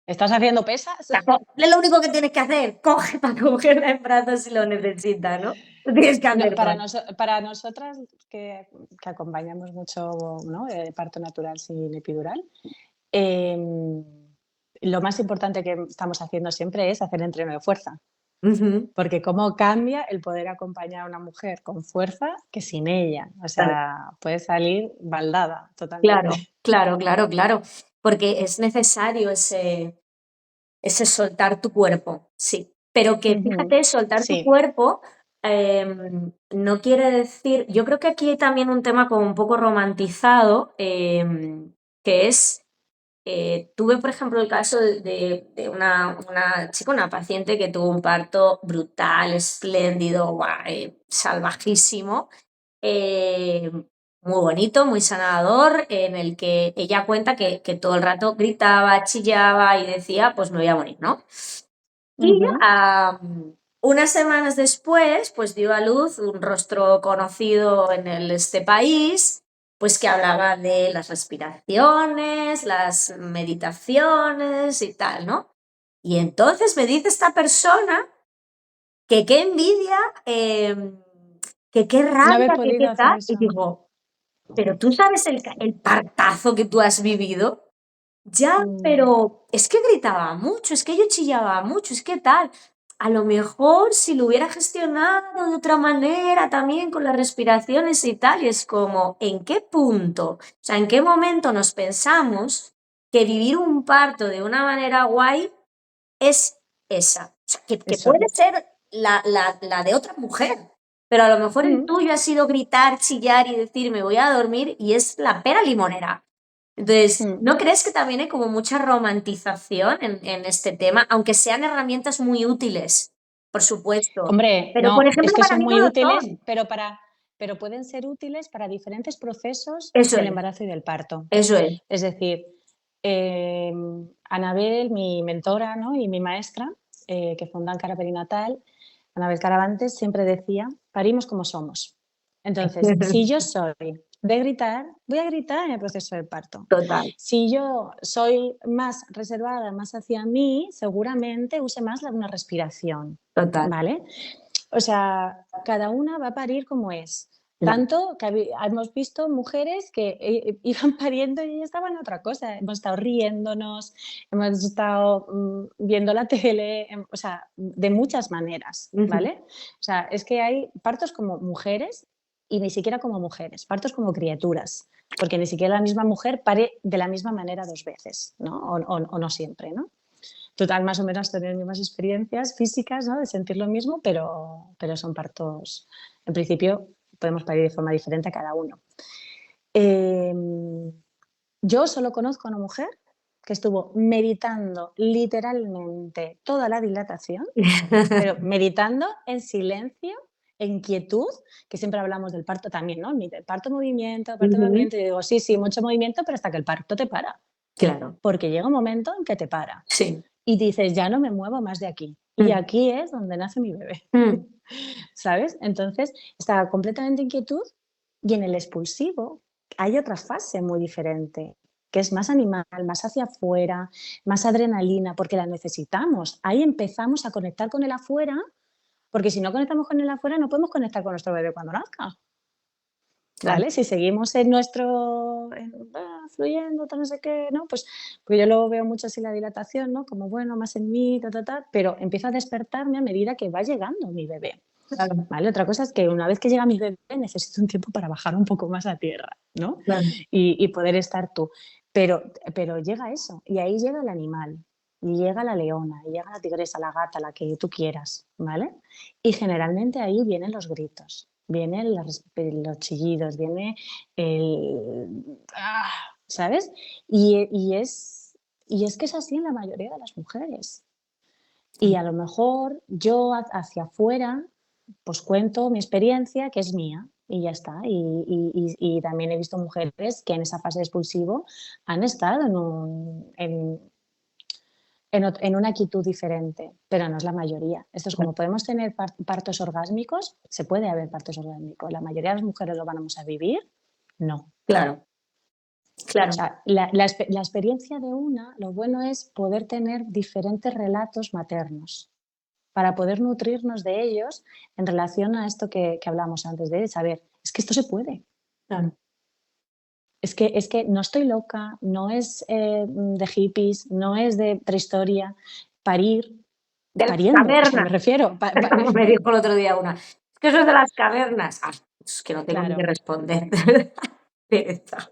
¿Estás haciendo pesas? Es lo único que tienes que hacer, coge para cogerla en brazos si lo necesitas, ¿no? No tienes que No, hacer más. para nosotras que acompañamos mucho, ¿no?, parto natural sin epidural, em, lo más importante que estamos haciendo siempre es hacer entreno de fuerza, Ujú. porque cómo cambia el poder acompañar a una mujer con fuerza que sin ella. O Claro, sea, puede salir baldada totalmente. claro, claro, claro, claro, porque es necesario ese soltar tu cuerpo, sí. Pero que Ujú. fíjate, soltar tu Sí, cuerpo no quiere decir, yo creo que aquí hay también un tema como un poco romantizado, que es, tuve por ejemplo el caso de una chica, una paciente que tuvo un parto brutal, espléndido, guau, salvajísimo, eh, muy bonito, muy sanador, en el que ella cuenta que todo el rato gritaba, chillaba y decía, pues me voy a morir, ¿no? Y ujú, unas semanas después, pues dio a luz un rostro conocido en este país, pues que hablaba de las respiraciones, las meditaciones y tal, ¿no? Y entonces me dice esta persona que qué envidia, que qué no haber rabia, que qué podido hacer tal. Y eso. digo, pero tú sabes el partazo que tú has vivido. Ya, Mm, pero es que gritaba mucho, es que yo chillaba mucho, es que tal. A lo mejor si lo hubiera gestionado de otra manera también con las respiraciones y tal, y es como, ¿en qué punto? O sea, ¿en qué momento nos pensamos que vivir un parto de una manera guay es esa? O sea, que eso. puede ser la de otra mujer, pero a lo mejor el Mm, tuyo ha sido gritar, chillar y decir me voy a dormir y es la pera limonera. Entonces, mm. ¿no crees que también hay como mucha romantización en este tema? Aunque sean herramientas muy útiles, por supuesto. Hombre, Pero, por no, ejemplo, es que para son mí no muy lo útiles, son. pero pueden ser útiles para diferentes procesos Eso del es, embarazo y del parto. eso es. Es decir, Anabel, mi mentora, ¿no?, y mi maestra, que fue Cara Perinatal, Anabel Caravantes, siempre decía: "Parimos como somos". Entonces, si yo soy de gritar, voy a gritar en el proceso del parto. Total, Si yo soy más reservada, más hacia mí, seguramente use más una respiración, total. ¿vale? O sea, cada una va a parir como es. Mm, Tanto que hemos visto mujeres que iban pariendo y estaban en otra cosa. Hemos estado riéndonos, hemos estado viendo la tele, o sea, de muchas maneras, ujú, ¿vale? O sea, es que hay partos como mujeres y ni siquiera como mujeres, partos como criaturas, porque ni siquiera la misma mujer pare de la misma manera dos veces, ¿no? O no siempre, ¿no? Total, más o menos tener las mismas experiencias físicas, ¿no?, de sentir lo mismo, pero son partos, en principio, podemos parir de forma diferente a cada uno. Em, yo solo conozco a una mujer que estuvo meditando literalmente toda la dilatación, pero meditando en silencio, en quietud, que siempre hablamos del parto también, ¿no? Parto ujú, movimiento, y digo, sí, sí, mucho movimiento, pero hasta que el parto te para, claro, porque llega un momento en que te para. sí. Y dices, ya no me muevo más de aquí. Y Mm, aquí es donde nace mi bebé, mm, ¿sabes? Entonces, estaba completamente en quietud Y en el expulsivo hay otra fase muy diferente, que es más animal, más hacia afuera, más adrenalina, porque la necesitamos. Ahí empezamos a conectar con el afuera, porque si no conectamos con el afuera no podemos conectar con nuestro bebé cuando nazca. Claro, ¿Vale? Si seguimos en fluyendo, tal, no sé qué, ¿no? Pues yo lo veo mucho así la dilatación, ¿no? Como, bueno, más en mí, ta, ta, ta, pero empiezo a despertarme a medida que va llegando mi bebé, claro, ¿vale? Otra cosa es que una vez que llega mi bebé necesito un tiempo para bajar un poco más a tierra, ¿no? claro. Y poder estar tú. Pero llega eso, y ahí llega el animal, y llega la leona, y llega la tigresa, la gata, la que tú quieras, ¿vale? Y generalmente ahí vienen los gritos, vienen los chillidos, viene el ¿sabes? Y, y, es, y es que es así en la mayoría de las mujeres. Y a lo mejor yo hacia afuera, pues cuento mi experiencia, que es mía, y ya está. Y también he visto mujeres que en esa fase de expulsivo han estado en una actitud diferente, pero no es la mayoría. Esto es como podemos tener partos orgásmicos, se puede haber partos orgásmicos. La mayoría de las mujeres lo vamos a vivir, no. Claro, O claro. sea, la experiencia de una, lo bueno es poder tener diferentes relatos maternos para poder nutrirnos de ellos en relación a esto que hablamos antes de saber, es que esto se puede. Claro. Es que no estoy loca, no es de hippies, no es de prehistoria. Parir, De las pariendo, o sea, me cavernas, refiero. me dijo el otro día una. Es que eso es de las cavernas. Ah, es que no tengo ni que Claro, responder. Pereza.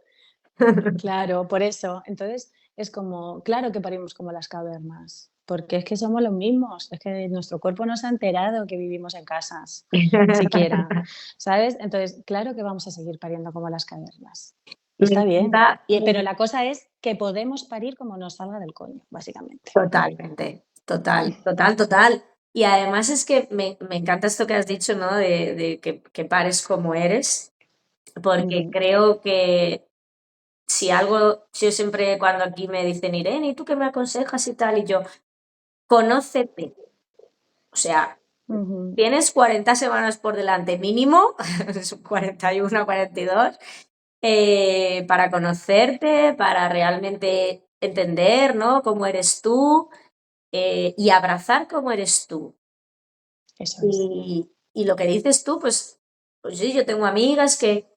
claro, por eso. Entonces, es como, claro que parimos como las cavernas, porque es que somos los mismos, es que nuestro cuerpo no se ha enterado que vivimos en casas, siquiera, ¿sabes? Entonces, claro que vamos a seguir pariendo como las cavernas. Y Me está bien. encanta, Pero la cosa es que podemos parir como nos salga del coño, básicamente. totalmente, total, total, total. Y además es que me encanta esto que has dicho, ¿no? De que pares como eres, porque Ujú, creo que si algo, yo siempre cuando aquí me dicen, Irene, ¿y tú qué me aconsejas y tal? Y yo, conócete. O sea, ujú, tienes 40 semanas por delante mínimo, 41, 42, para conocerte, para realmente entender, ¿no? Cómo eres tú y abrazar cómo eres tú. eso es. Y lo que dices tú, pues sí, yo tengo amigas que,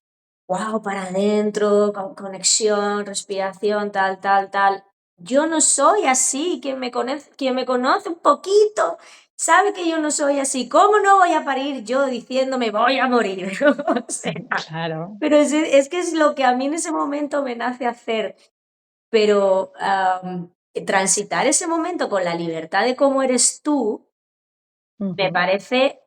wow, para adentro, con conexión, respiración, tal, tal, tal. Yo no soy así, quien me conoce un poquito sabe que yo no soy así. ¿Cómo no voy a parir yo diciéndome voy a morir? O sea, Claro. pero es que es lo que a mí en ese momento me nace hacer. Pero transitar ese momento con la libertad de cómo eres tú me Ujú, parece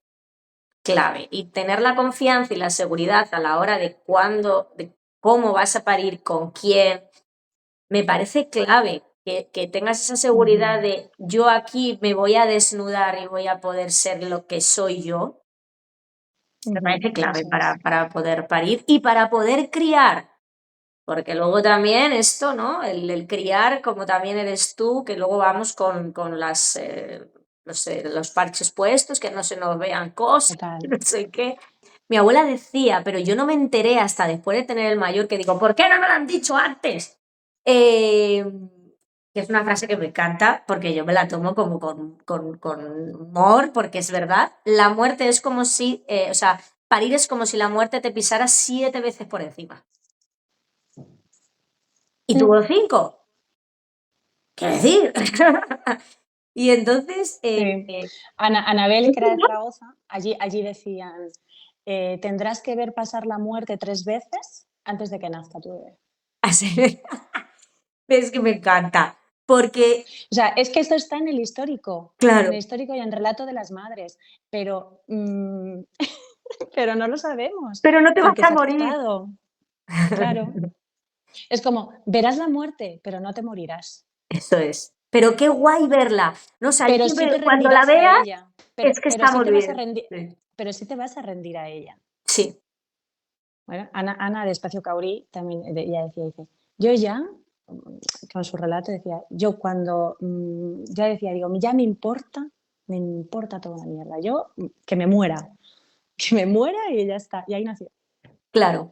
clave. Y tener la confianza y la seguridad a la hora de cuándo, de cómo vas a parir, con quién, me parece clave. Que tengas esa seguridad ujú, de yo aquí me voy a desnudar y voy a poder ser lo que soy yo, me ujú, parece clave eso es. para poder parir y para poder criar. Porque luego también esto, ¿no? El criar, como también eres tú, que luego vamos con las, no sé, los parches puestos, que no se nos vean cosas, Total. no sé qué. Mi abuela decía, pero yo no me enteré hasta después de tener el mayor, que digo, ¿por qué no me lo han dicho antes? Eh, que es una frase que me encanta, porque yo me la tomo como con humor, porque es verdad. La muerte es como si, o sea, parir es como si la muerte te pisara 7 veces por encima. Y Mm, tuvo 5. Quiero decir. Y entonces, sí. Anabel, que era de Zaragoza, allí decían, tendrás que ver pasar la muerte 3 veces antes de que nazca tu bebé. así, es que me encanta. Porque, O sea, es que esto está en el claro, histórico y en relato de las madres, pero, pero no lo sabemos pero no te vas porque a se ha morir. cortado. Claro. Es como, verás la muerte, pero no te morirás. Eso es. Pero qué guay verla. No, o sea, yo Pero sí siempre, te cuando la rendirás a veas, ella. es que Pero sí estamos te vas a bien. rendir, Sí. pero sí te vas a rendir a ella. Sí. Bueno, Ana de Espacio Caurí también ella decía, dice, yo ya, con su relato decía, yo cuando ya decía, digo, ya me importa toda la mierda, yo que me muera y ya está, y ahí nació. claro,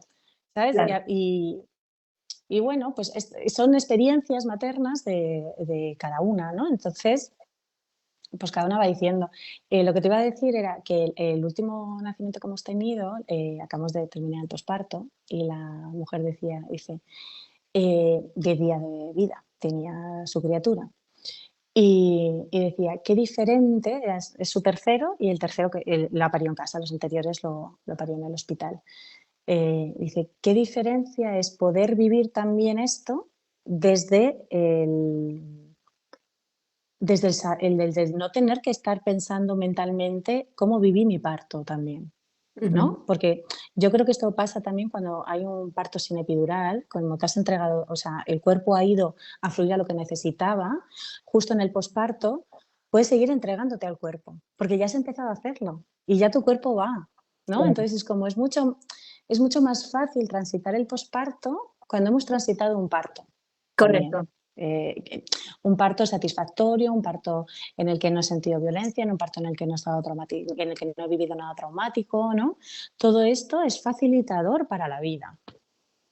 ¿sabes? claro. Y bueno, pues son experiencias maternas de cada una, ¿no? Entonces, pues cada una va diciendo. Lo que te iba a decir era que el último nacimiento que hemos tenido, acabamos de terminar el posparto y la mujer dice, 10 días de vida tenía su criatura. Y decía, qué diferente, es su tercero y el tercero que lo parió en casa, los anteriores lo parió en el hospital. Dice, qué diferencia es poder vivir también esto desde desde el no tener que estar pensando mentalmente cómo viví mi parto también, Ujú. ¿no? Porque yo creo que esto pasa también cuando hay un parto sin epidural, como te has entregado, o sea, el cuerpo ha ido a fluir a lo que necesitaba, justo en el posparto, puedes seguir entregándote al cuerpo, porque ya has empezado a hacerlo y ya tu cuerpo va, ¿no? Claro, Entonces es mucho más fácil transitar el posparto cuando hemos transitado un parto también. correcto. Un parto satisfactorio, un parto en el que no he sentido violencia, en un parto en el que no he estado traumático, en el que no he vivido nada traumático, ¿no? Todo esto es facilitador para la vida.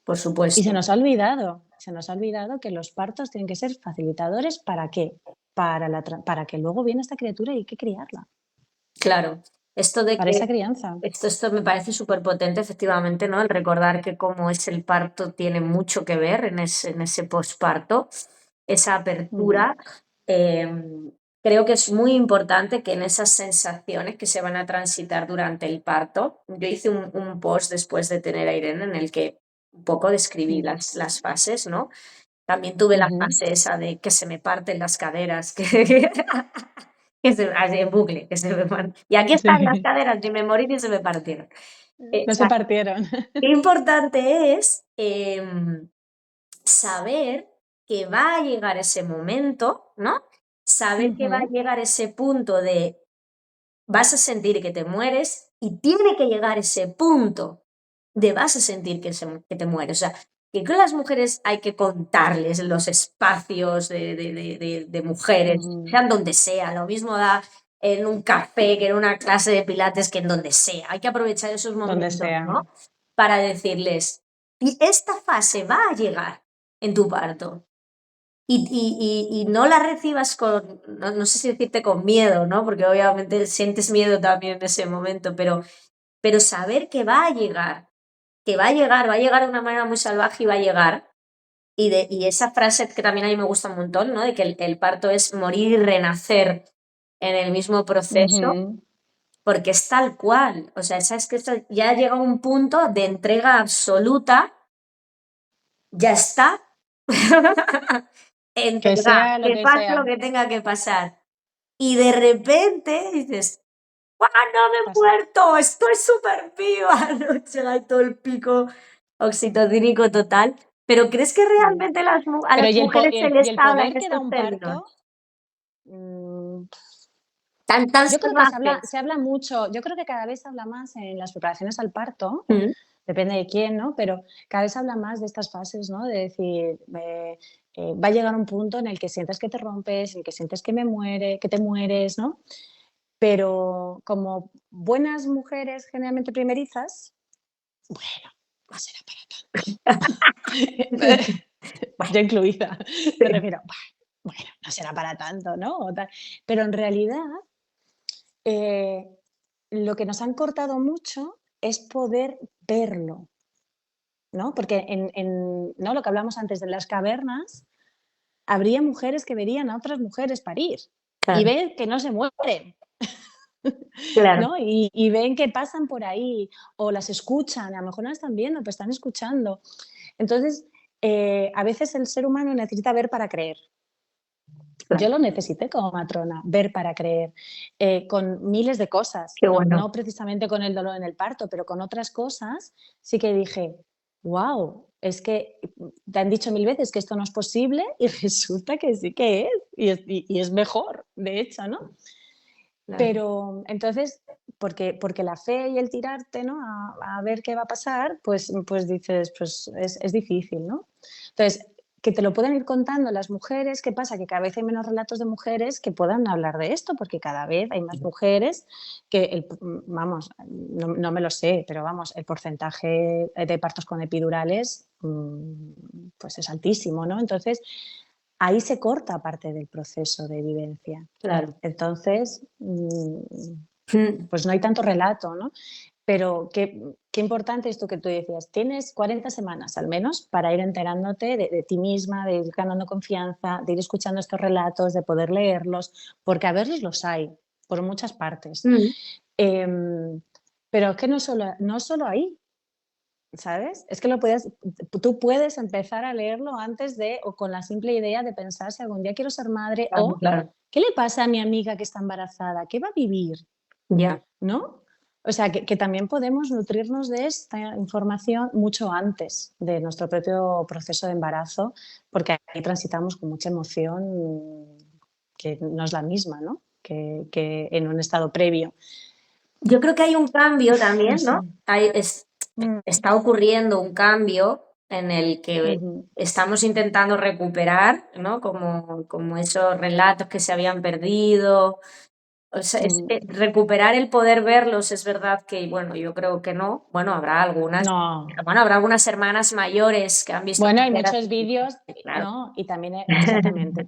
Por Y supuesto. se nos ha olvidado que los partos tienen que ser facilitadores, ¿para qué? Para que luego viene esta criatura y hay que criarla, Claro. Esto de para que esa crianza. esto me parece súper potente, efectivamente, ¿no? El recordar que cómo es el parto tiene mucho que ver en ese posparto, esa Ujú, apertura. Creo que es muy importante que en esas sensaciones que se van a transitar durante el parto, yo hice un post después de tener a Irene en el que un poco describí mm, las fases, ¿no? También tuve la ujú. fase esa de que se me parten las caderas, que, así en bucle, que se me parten. Y aquí están las Sí, caderas, ni me morí ni se me partieron. no O se sea, partieron. qué importante es saber que va a llegar ese momento, ¿no? Saber que va a Ujú, llegar ese punto de vas a sentir que te mueres y tiene que llegar ese punto de vas a sentir que te mueres. O sea, que con las mujeres hay que contarles los espacios de mujeres, ujú. sean donde sea. Lo mismo da en un café que en una clase de pilates que en donde sea. Hay que aprovechar esos Donde momentos, sea. ¿no? Para decirles, y esta fase va a llegar en tu parto. Y no la recibas con, no sé si decirte con miedo, ¿no? Porque obviamente sientes miedo también en ese momento, pero saber que va a llegar, que va a llegar de una manera muy salvaje y va a llegar. Y esa frase que también a mí me gusta un montón, ¿no? De que el parto es morir y renacer en el mismo proceso, Ujú. porque es tal cual. O sea, sabes que esto ya llega a un punto de entrega absoluta, ya está. Que Entrega, sea lo que que pase lo sea. que tenga que pasar. Y de repente dices, ¡guau, no me he Pasa. muerto! ¡Estoy súper viva! ¿No? Llega ahí todo el pico oxitotínico total. ¿Pero crees que Mm. realmente a Pero las mujeres se y les el habla en poder que da estos un términos? parto, mm, Tan yo creo que se habla, salvajes. se habla mucho, yo creo que cada vez se habla más en las preparaciones al parto, Mm, depende de quién, ¿no? Pero cada vez se habla más de estas fases, ¿no? De decir, va a llegar un punto en el que sientes que te rompes, en el que sientes que te mueres, ¿no? Pero como buenas mujeres generalmente primerizas, bueno, no será para tanto. bueno, Yo incluida, me sí, refiero, bueno, no será para tanto, ¿no? Pero en realidad, eh, lo que nos han cortado mucho es poder verlo, ¿no? Porque ¿no? Lo que hablamos antes de las cavernas, habría mujeres que verían a otras mujeres parir y claro, ven que no se mueren, claro, ¿no? Y ven que pasan por ahí o las escuchan, a lo mejor no las están viendo, pero están escuchando. Entonces, a veces el ser humano necesita ver para creer. Yo claro. lo necesité como matrona, ver para creer, con miles de cosas, Qué no, bueno. no precisamente con el dolor en el parto, pero con otras cosas, sí que dije, wow, es que te han dicho mil veces que esto no es posible y resulta que sí que es, y es mejor, de hecho, ¿no? Claro, Pero entonces, porque la fe y el tirarte, ¿no? A ver qué va a pasar, pues dices, pues es difícil, ¿no? Entonces, que te lo puedan ir contando las mujeres. ¿Qué pasa? Que cada vez hay menos relatos de mujeres que puedan hablar de esto, porque cada vez hay más mujeres que, vamos, no me lo sé, pero vamos, el porcentaje de partos con epidurales pues es altísimo, ¿no? Entonces, ahí se corta parte del proceso de vivencia. Claro. Entonces, pues no hay tanto relato, ¿no? Pero qué importante esto que tú decías. Tienes 40 semanas al menos para ir enterándote de ti misma, de ir ganando confianza, de ir escuchando estos relatos, de poder leerlos, porque a verlos los hay por muchas partes. Pero es que no solo ahí, ¿sabes? Es que tú puedes empezar a leerlo antes de, o con la simple idea de pensar si algún día quiero ser madre, Claro, o claro. ¿qué le pasa a mi amiga que está embarazada? ¿Qué va a vivir? Ya. ¿No? O sea, que también podemos nutrirnos de esta información mucho antes de nuestro propio proceso de embarazo, porque ahí transitamos con mucha emoción que no es la misma, ¿no? Que en un estado previo. Yo creo que hay un cambio No también, sé. ¿no? Está ocurriendo un cambio en el que Ujú, estamos intentando recuperar, ¿no? Como esos relatos que se habían perdido. O sea, recuperar el poder verlos, es verdad que, bueno, yo creo que no. Bueno, No. habrá algunas hermanas mayores que han visto Bueno, hay nacer a muchos sus hijos, vídeos, claro. ¿no? Y también, exactamente,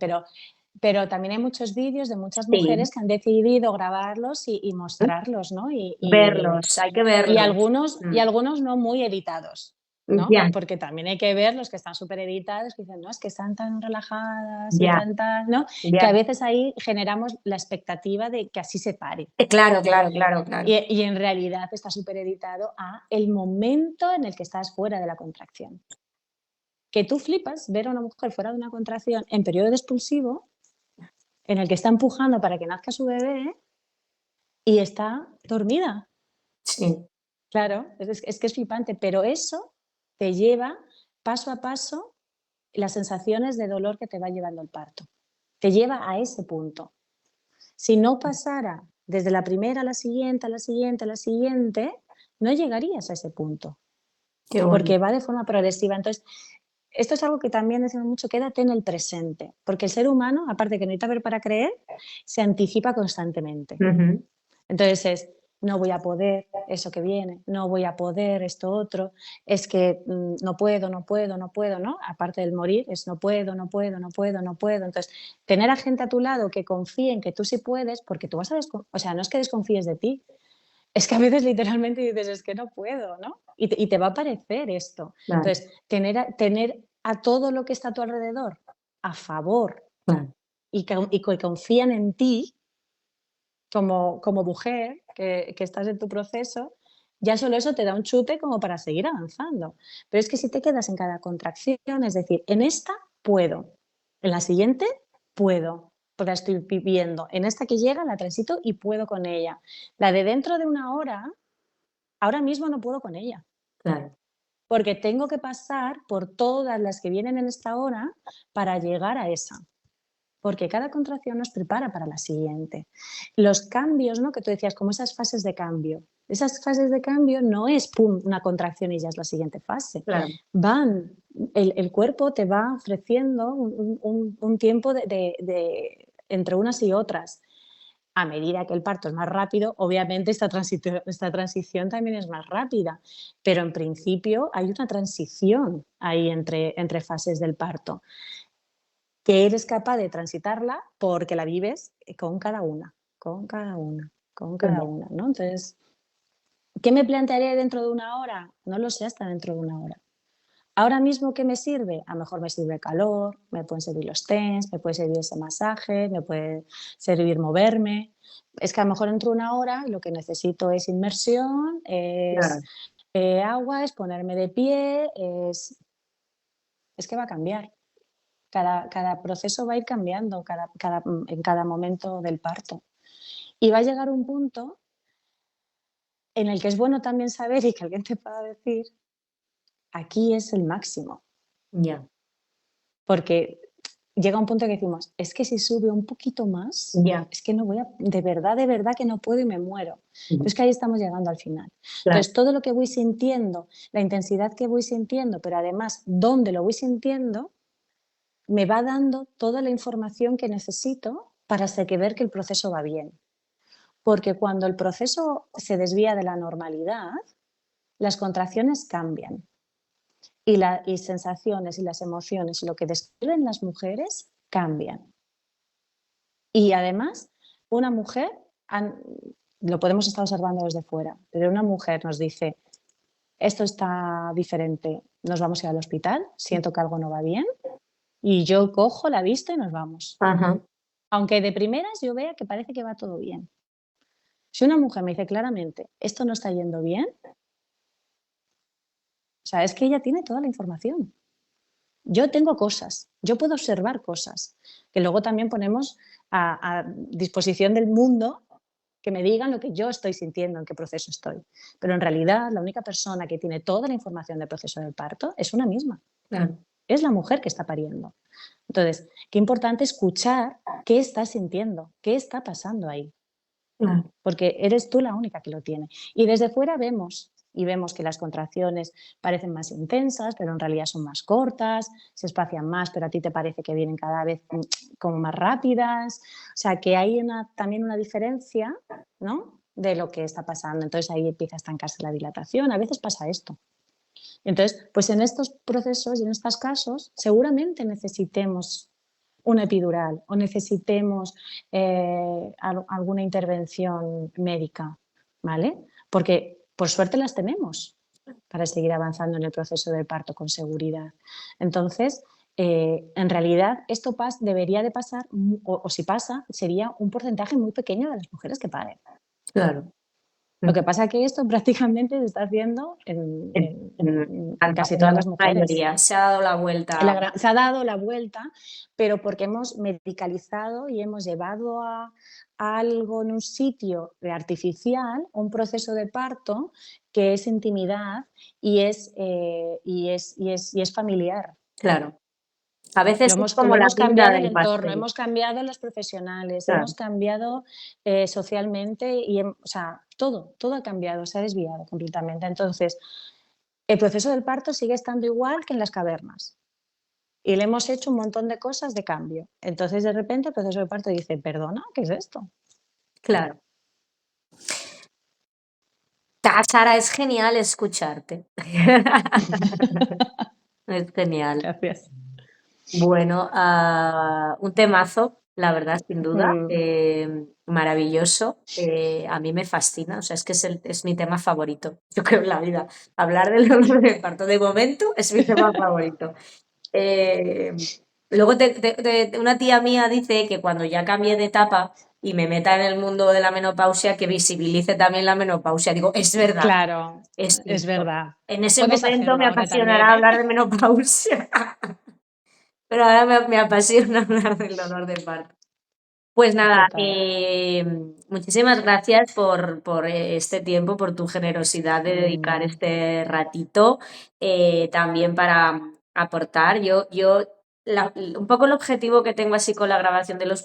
pero también hay muchos vídeos de muchas Sí, mujeres que han decidido grabarlos y mostrarlos, ¿no? verlos, hay que Y verlos. algunos no muy editados, ¿no? Ya, Porque también hay que ver los que están súper editados, que dicen, no, es que están tan relajadas y ya, tan tal, ¿no? Que a ya. veces ahí generamos la expectativa de que así se pare. Claro, claro, claro, claro. Y en realidad está súper editado a el momento en el que estás fuera de la contracción. Que tú flipas ver a una mujer fuera de una contracción en periodo expulsivo, en el que está empujando para que nazca su bebé y está dormida. Sí, Claro, es que es flipante, pero eso te lleva paso a paso las sensaciones de dolor que te va llevando el parto. Te lleva a ese punto. Si no pasara desde la primera a la siguiente, a la siguiente, a la siguiente, no llegarías a ese punto, qué bueno. porque va de forma progresiva. Entonces, esto es algo que también decimos mucho, quédate en el presente, porque el ser humano, aparte que necesita ver para creer, se anticipa constantemente. Ujú. Entonces es, no voy a poder eso que viene, no voy a poder esto otro, es que no puedo, no puedo, no puedo, ¿no? Aparte del morir, es no puedo, no puedo, no puedo, no puedo. Entonces, tener a gente a tu lado que confíe en que tú sí puedes, porque tú vas a o sea, no es que desconfíes de ti, es que a veces literalmente dices, es que no puedo, ¿no? Y te va a parecer esto. Claro, Entonces, tener a todo lo que está a tu alrededor a favor claro. y que confían en ti como mujer que estás en tu proceso, ya solo eso te da un chute como para seguir avanzando. Pero es que si te quedas en cada contracción, es decir, en esta puedo, en la siguiente puedo, porque la estoy viviendo, en esta que llega la transito y puedo con ella. La de dentro de una hora, ahora mismo no puedo con ella, Claro. porque tengo que pasar por todas las que vienen en esta hora para llegar a esa. Porque cada contracción nos prepara para la siguiente. Los cambios, ¿no? Que tú decías, como esas fases de cambio. Esas fases de cambio no es pum, una contracción y ya es la siguiente fase. Claro. Van, el cuerpo te va ofreciendo un tiempo entre unas y otras. A medida que el parto es más rápido, obviamente esta transición también es más rápida, pero en principio hay una transición ahí entre fases del parto que eres capaz de transitarla porque la vives con cada una, con cada una, con cada Claro. una, ¿no? Entonces, ¿qué me plantearé dentro de una hora? No lo sé hasta dentro de una hora. Ahora mismo, ¿qué me sirve? A lo mejor me sirve calor, me pueden servir los TENS, me puede servir ese masaje, me puede servir moverme. Es que a lo mejor dentro de una hora lo que necesito es inmersión, es Claro. agua, es ponerme de pie, es que va a cambiar. Cada proceso va a ir cambiando en cada momento del parto. Y va a llegar un punto en el que es bueno también saber y que alguien te pueda decir, aquí es el máximo, Ya, porque llega un punto que decimos, es que si sube un poquito más, ya. es que no voy a, de verdad que no puedo y me muero. Pero Ujú. es que ahí estamos llegando al final. Claro. Entonces, todo lo que voy sintiendo, la intensidad que voy sintiendo, pero además, dónde lo voy sintiendo, me va dando toda la información que necesito para ver que el proceso va bien. Porque cuando el proceso se desvía de la normalidad, las contracciones cambian y sensaciones y las emociones y lo que describen las mujeres cambian. Y además, una mujer, lo podemos estar observando desde fuera, pero una mujer nos dice, esto está diferente, nos vamos a ir al hospital, siento que algo no va bien, y yo cojo la vista y nos vamos. Ajá. Aunque de primeras yo vea que parece que va todo bien. Si una mujer me dice claramente, esto no está yendo bien, o sea, es que ella tiene toda la información. Yo tengo cosas, yo puedo observar cosas, que luego también ponemos a disposición del mundo que me digan lo que yo estoy sintiendo, en qué proceso estoy. Pero en realidad la única persona que tiene toda la información del proceso del parto es una misma. Claro. Es la mujer que está pariendo. Entonces, qué importante escuchar qué está sintiendo, qué está pasando ahí. Claro. Porque eres tú la única que lo tiene. Y desde fuera vemos que las contracciones parecen más intensas, pero en realidad son más cortas, se espacian más, pero a ti te parece que vienen cada vez como más rápidas. O sea, que hay también una diferencia, ¿no?, de lo que está pasando. Entonces ahí empieza a estancarse la dilatación. A veces pasa esto. Entonces, pues en estos procesos y en estos casos seguramente necesitemos una epidural o necesitemos alguna intervención médica, ¿vale? Porque por suerte las tenemos para seguir avanzando en el proceso del parto con seguridad. Entonces, en realidad esto debería de pasar, o si pasa, sería un porcentaje muy pequeño de las mujeres que paren. Claro. Lo que pasa es que esto prácticamente se está haciendo en casi En todas la las mujeres. mayoría se ha dado la vuelta. Se ha dado la vuelta, pero porque hemos medicalizado y hemos llevado a algo en un sitio artificial, un proceso de parto que es intimidad y es familiar. Claro. A veces es como Lo la hemos guinda cambiado el del entorno, pastel. hemos cambiado los profesionales, hemos Claro. cambiado socialmente o sea, todo ha cambiado, se ha desviado completamente. Entonces, el proceso del parto sigue estando igual que en las cavernas. Y le hemos hecho un montón de cosas de cambio. Entonces, de repente, el proceso de parto dice, perdona, ¿qué es esto? Claro. Sara, es genial escucharte. Es genial. Gracias. Bueno, un temazo, la verdad, sin duda. Mm. Maravilloso. A mí me fascina. O sea, es que es mi tema favorito, yo creo, en la vida. Hablar del dolor de parto de momento es mi tema favorito. Luego una tía mía dice que cuando ya cambie de etapa y me meta en el mundo de la menopausia, que visibilice también la menopausia. Digo, es verdad, Claro, es es cierto. verdad. En ese Puedes momento me hacerlo ahora también, apasionará ¿eh? hablar de menopausia, pero ahora me apasiona hablar del dolor de parto. Pues nada, Total. muchísimas gracias por este tiempo, por tu generosidad de dedicar Mm. este ratito, también para aportar. Un poco el objetivo que tengo así con la grabación de los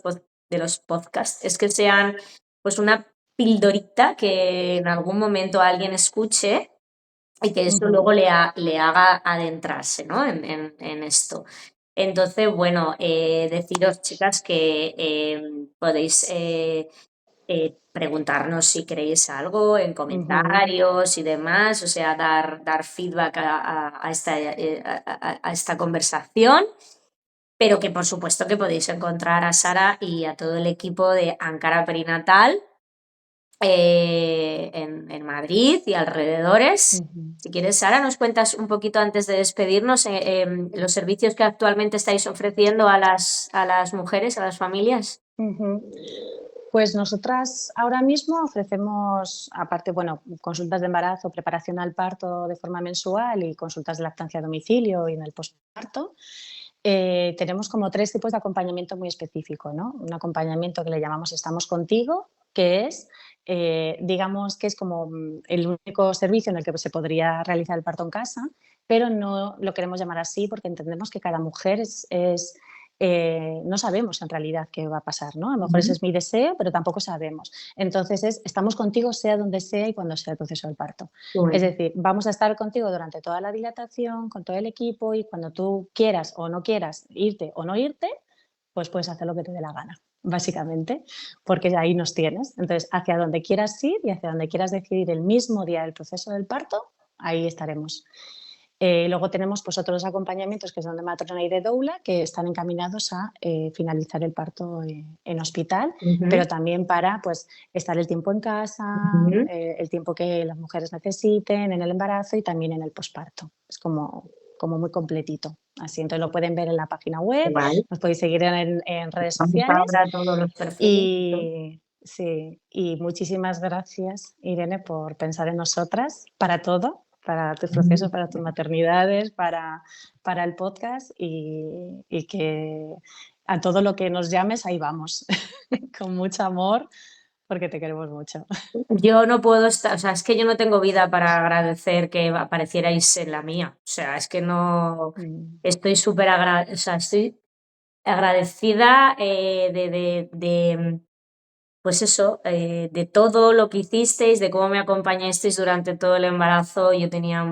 podcasts es que sean pues una pildorita que en algún momento alguien escuche y que eso luego Ujú. le haga adentrarse, ¿no?, en esto. Entonces, bueno, deciros, chicas, que podéis preguntarnos si queréis algo en Ujú. comentarios y demás, o sea, dar feedback a esta conversación, pero que por supuesto que podéis encontrar a Sara y a todo el equipo de Ankara Perinatal en Madrid y alrededores. Ujú. Si quieres, Sara, nos cuentas un poquito antes de despedirnos los servicios que actualmente estáis ofreciendo a las mujeres, a las familias. Ujú. Pues nosotras ahora mismo ofrecemos, aparte, bueno, consultas de embarazo, preparación al parto de forma mensual y consultas de lactancia a domicilio y en el posparto. Tenemos como 3 tipos de acompañamiento muy específico, ¿no? Un acompañamiento que le llamamos Estamos contigo, que es, digamos que es como el único servicio en el que se podría realizar el parto en casa, pero no lo queremos llamar así porque entendemos que cada mujer no sabemos en realidad qué va a pasar, ¿no? A lo mejor ese es mi deseo, pero tampoco sabemos. Entonces estamos contigo sea donde sea y cuando sea el proceso del parto. Es Bueno, decir, vamos a estar contigo durante toda la dilatación, con todo el equipo y cuando tú quieras o no quieras irte o no irte, pues puedes hacer lo que te dé la gana, básicamente, porque ahí nos tienes. Entonces, hacia donde quieras ir y hacia donde quieras decidir el mismo día del proceso del parto, ahí estaremos. Luego tenemos pues, otros acompañamientos que son de matrona y de doula que están encaminados a finalizar el parto en hospital, pero también para pues, estar el tiempo en casa, el tiempo que las mujeres necesiten en el embarazo y también en el posparto. Es como muy completito. Así, entonces lo pueden ver en la página web, igual. nos podéis seguir en redes Vamos sociales ahora a todos los perfiles y todo. y sí, y muchísimas gracias, Irene, por pensar en nosotras para todo, para tus procesos, para tus maternidades, para el podcast y que a todo lo que nos llames, ahí vamos, con mucho amor, porque te queremos mucho. Yo no puedo estar, o sea, es que yo no tengo vida para agradecer que aparecierais en la mía. O sea, es que no, Mm, estoy súper o sea, estoy agradecida pues eso, de todo lo que hicisteis, de cómo me acompañasteis durante todo el embarazo. Yo tenía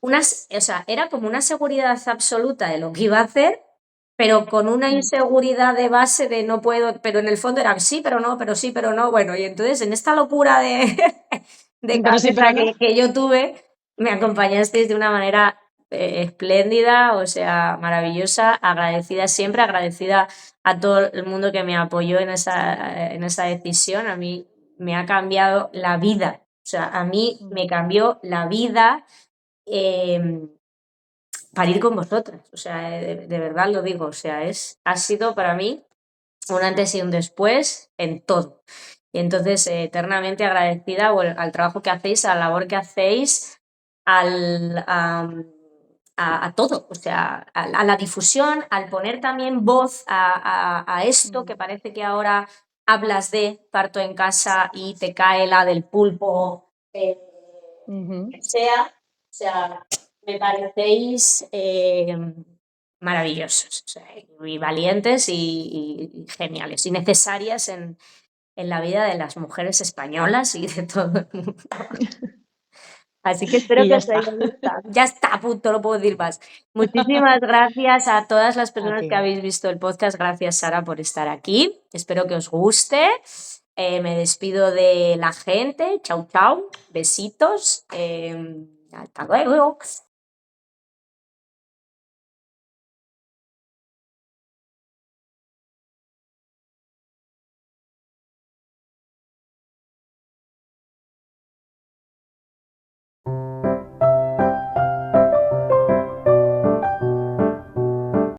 o sea, era como una seguridad absoluta de lo que iba a hacer, pero con una mm. inseguridad de base de no puedo, pero en el fondo era sí, pero no, pero sí, pero no. Bueno, y entonces en esta locura de, de Pero sí, pero cabeza no. que yo tuve, me acompañasteis de una manera espléndida, o sea, maravillosa, agradecida siempre, agradecida a todo el mundo que me apoyó en esa decisión. A mí me ha cambiado la vida, o sea, a mí me Mm, cambió la vida eh, para ir con vosotras. O sea, de verdad lo digo. O sea, ha sido para mí un antes y un después en todo. Y entonces, eternamente agradecida al trabajo que hacéis, a la labor que hacéis, al, a todo, o sea, a la difusión, al poner también voz a esto que mm, parece que ahora hablas de parto en casa y te cae la del pulpo, ujú. o sea, me parecéis maravillosos, o sea, y valientes y geniales y necesarias en la vida de las mujeres españolas y de todo el mundo. Así que espero Y que ya os haya está. gustado. Ya está, a punto, no puedo decir más. Muchísimas gracias a todas las A personas ti. que habéis visto el podcast. Gracias, Sara, por estar aquí. Espero que os guste. Me despido de la gente. Chau, chau. Besitos. Hasta luego.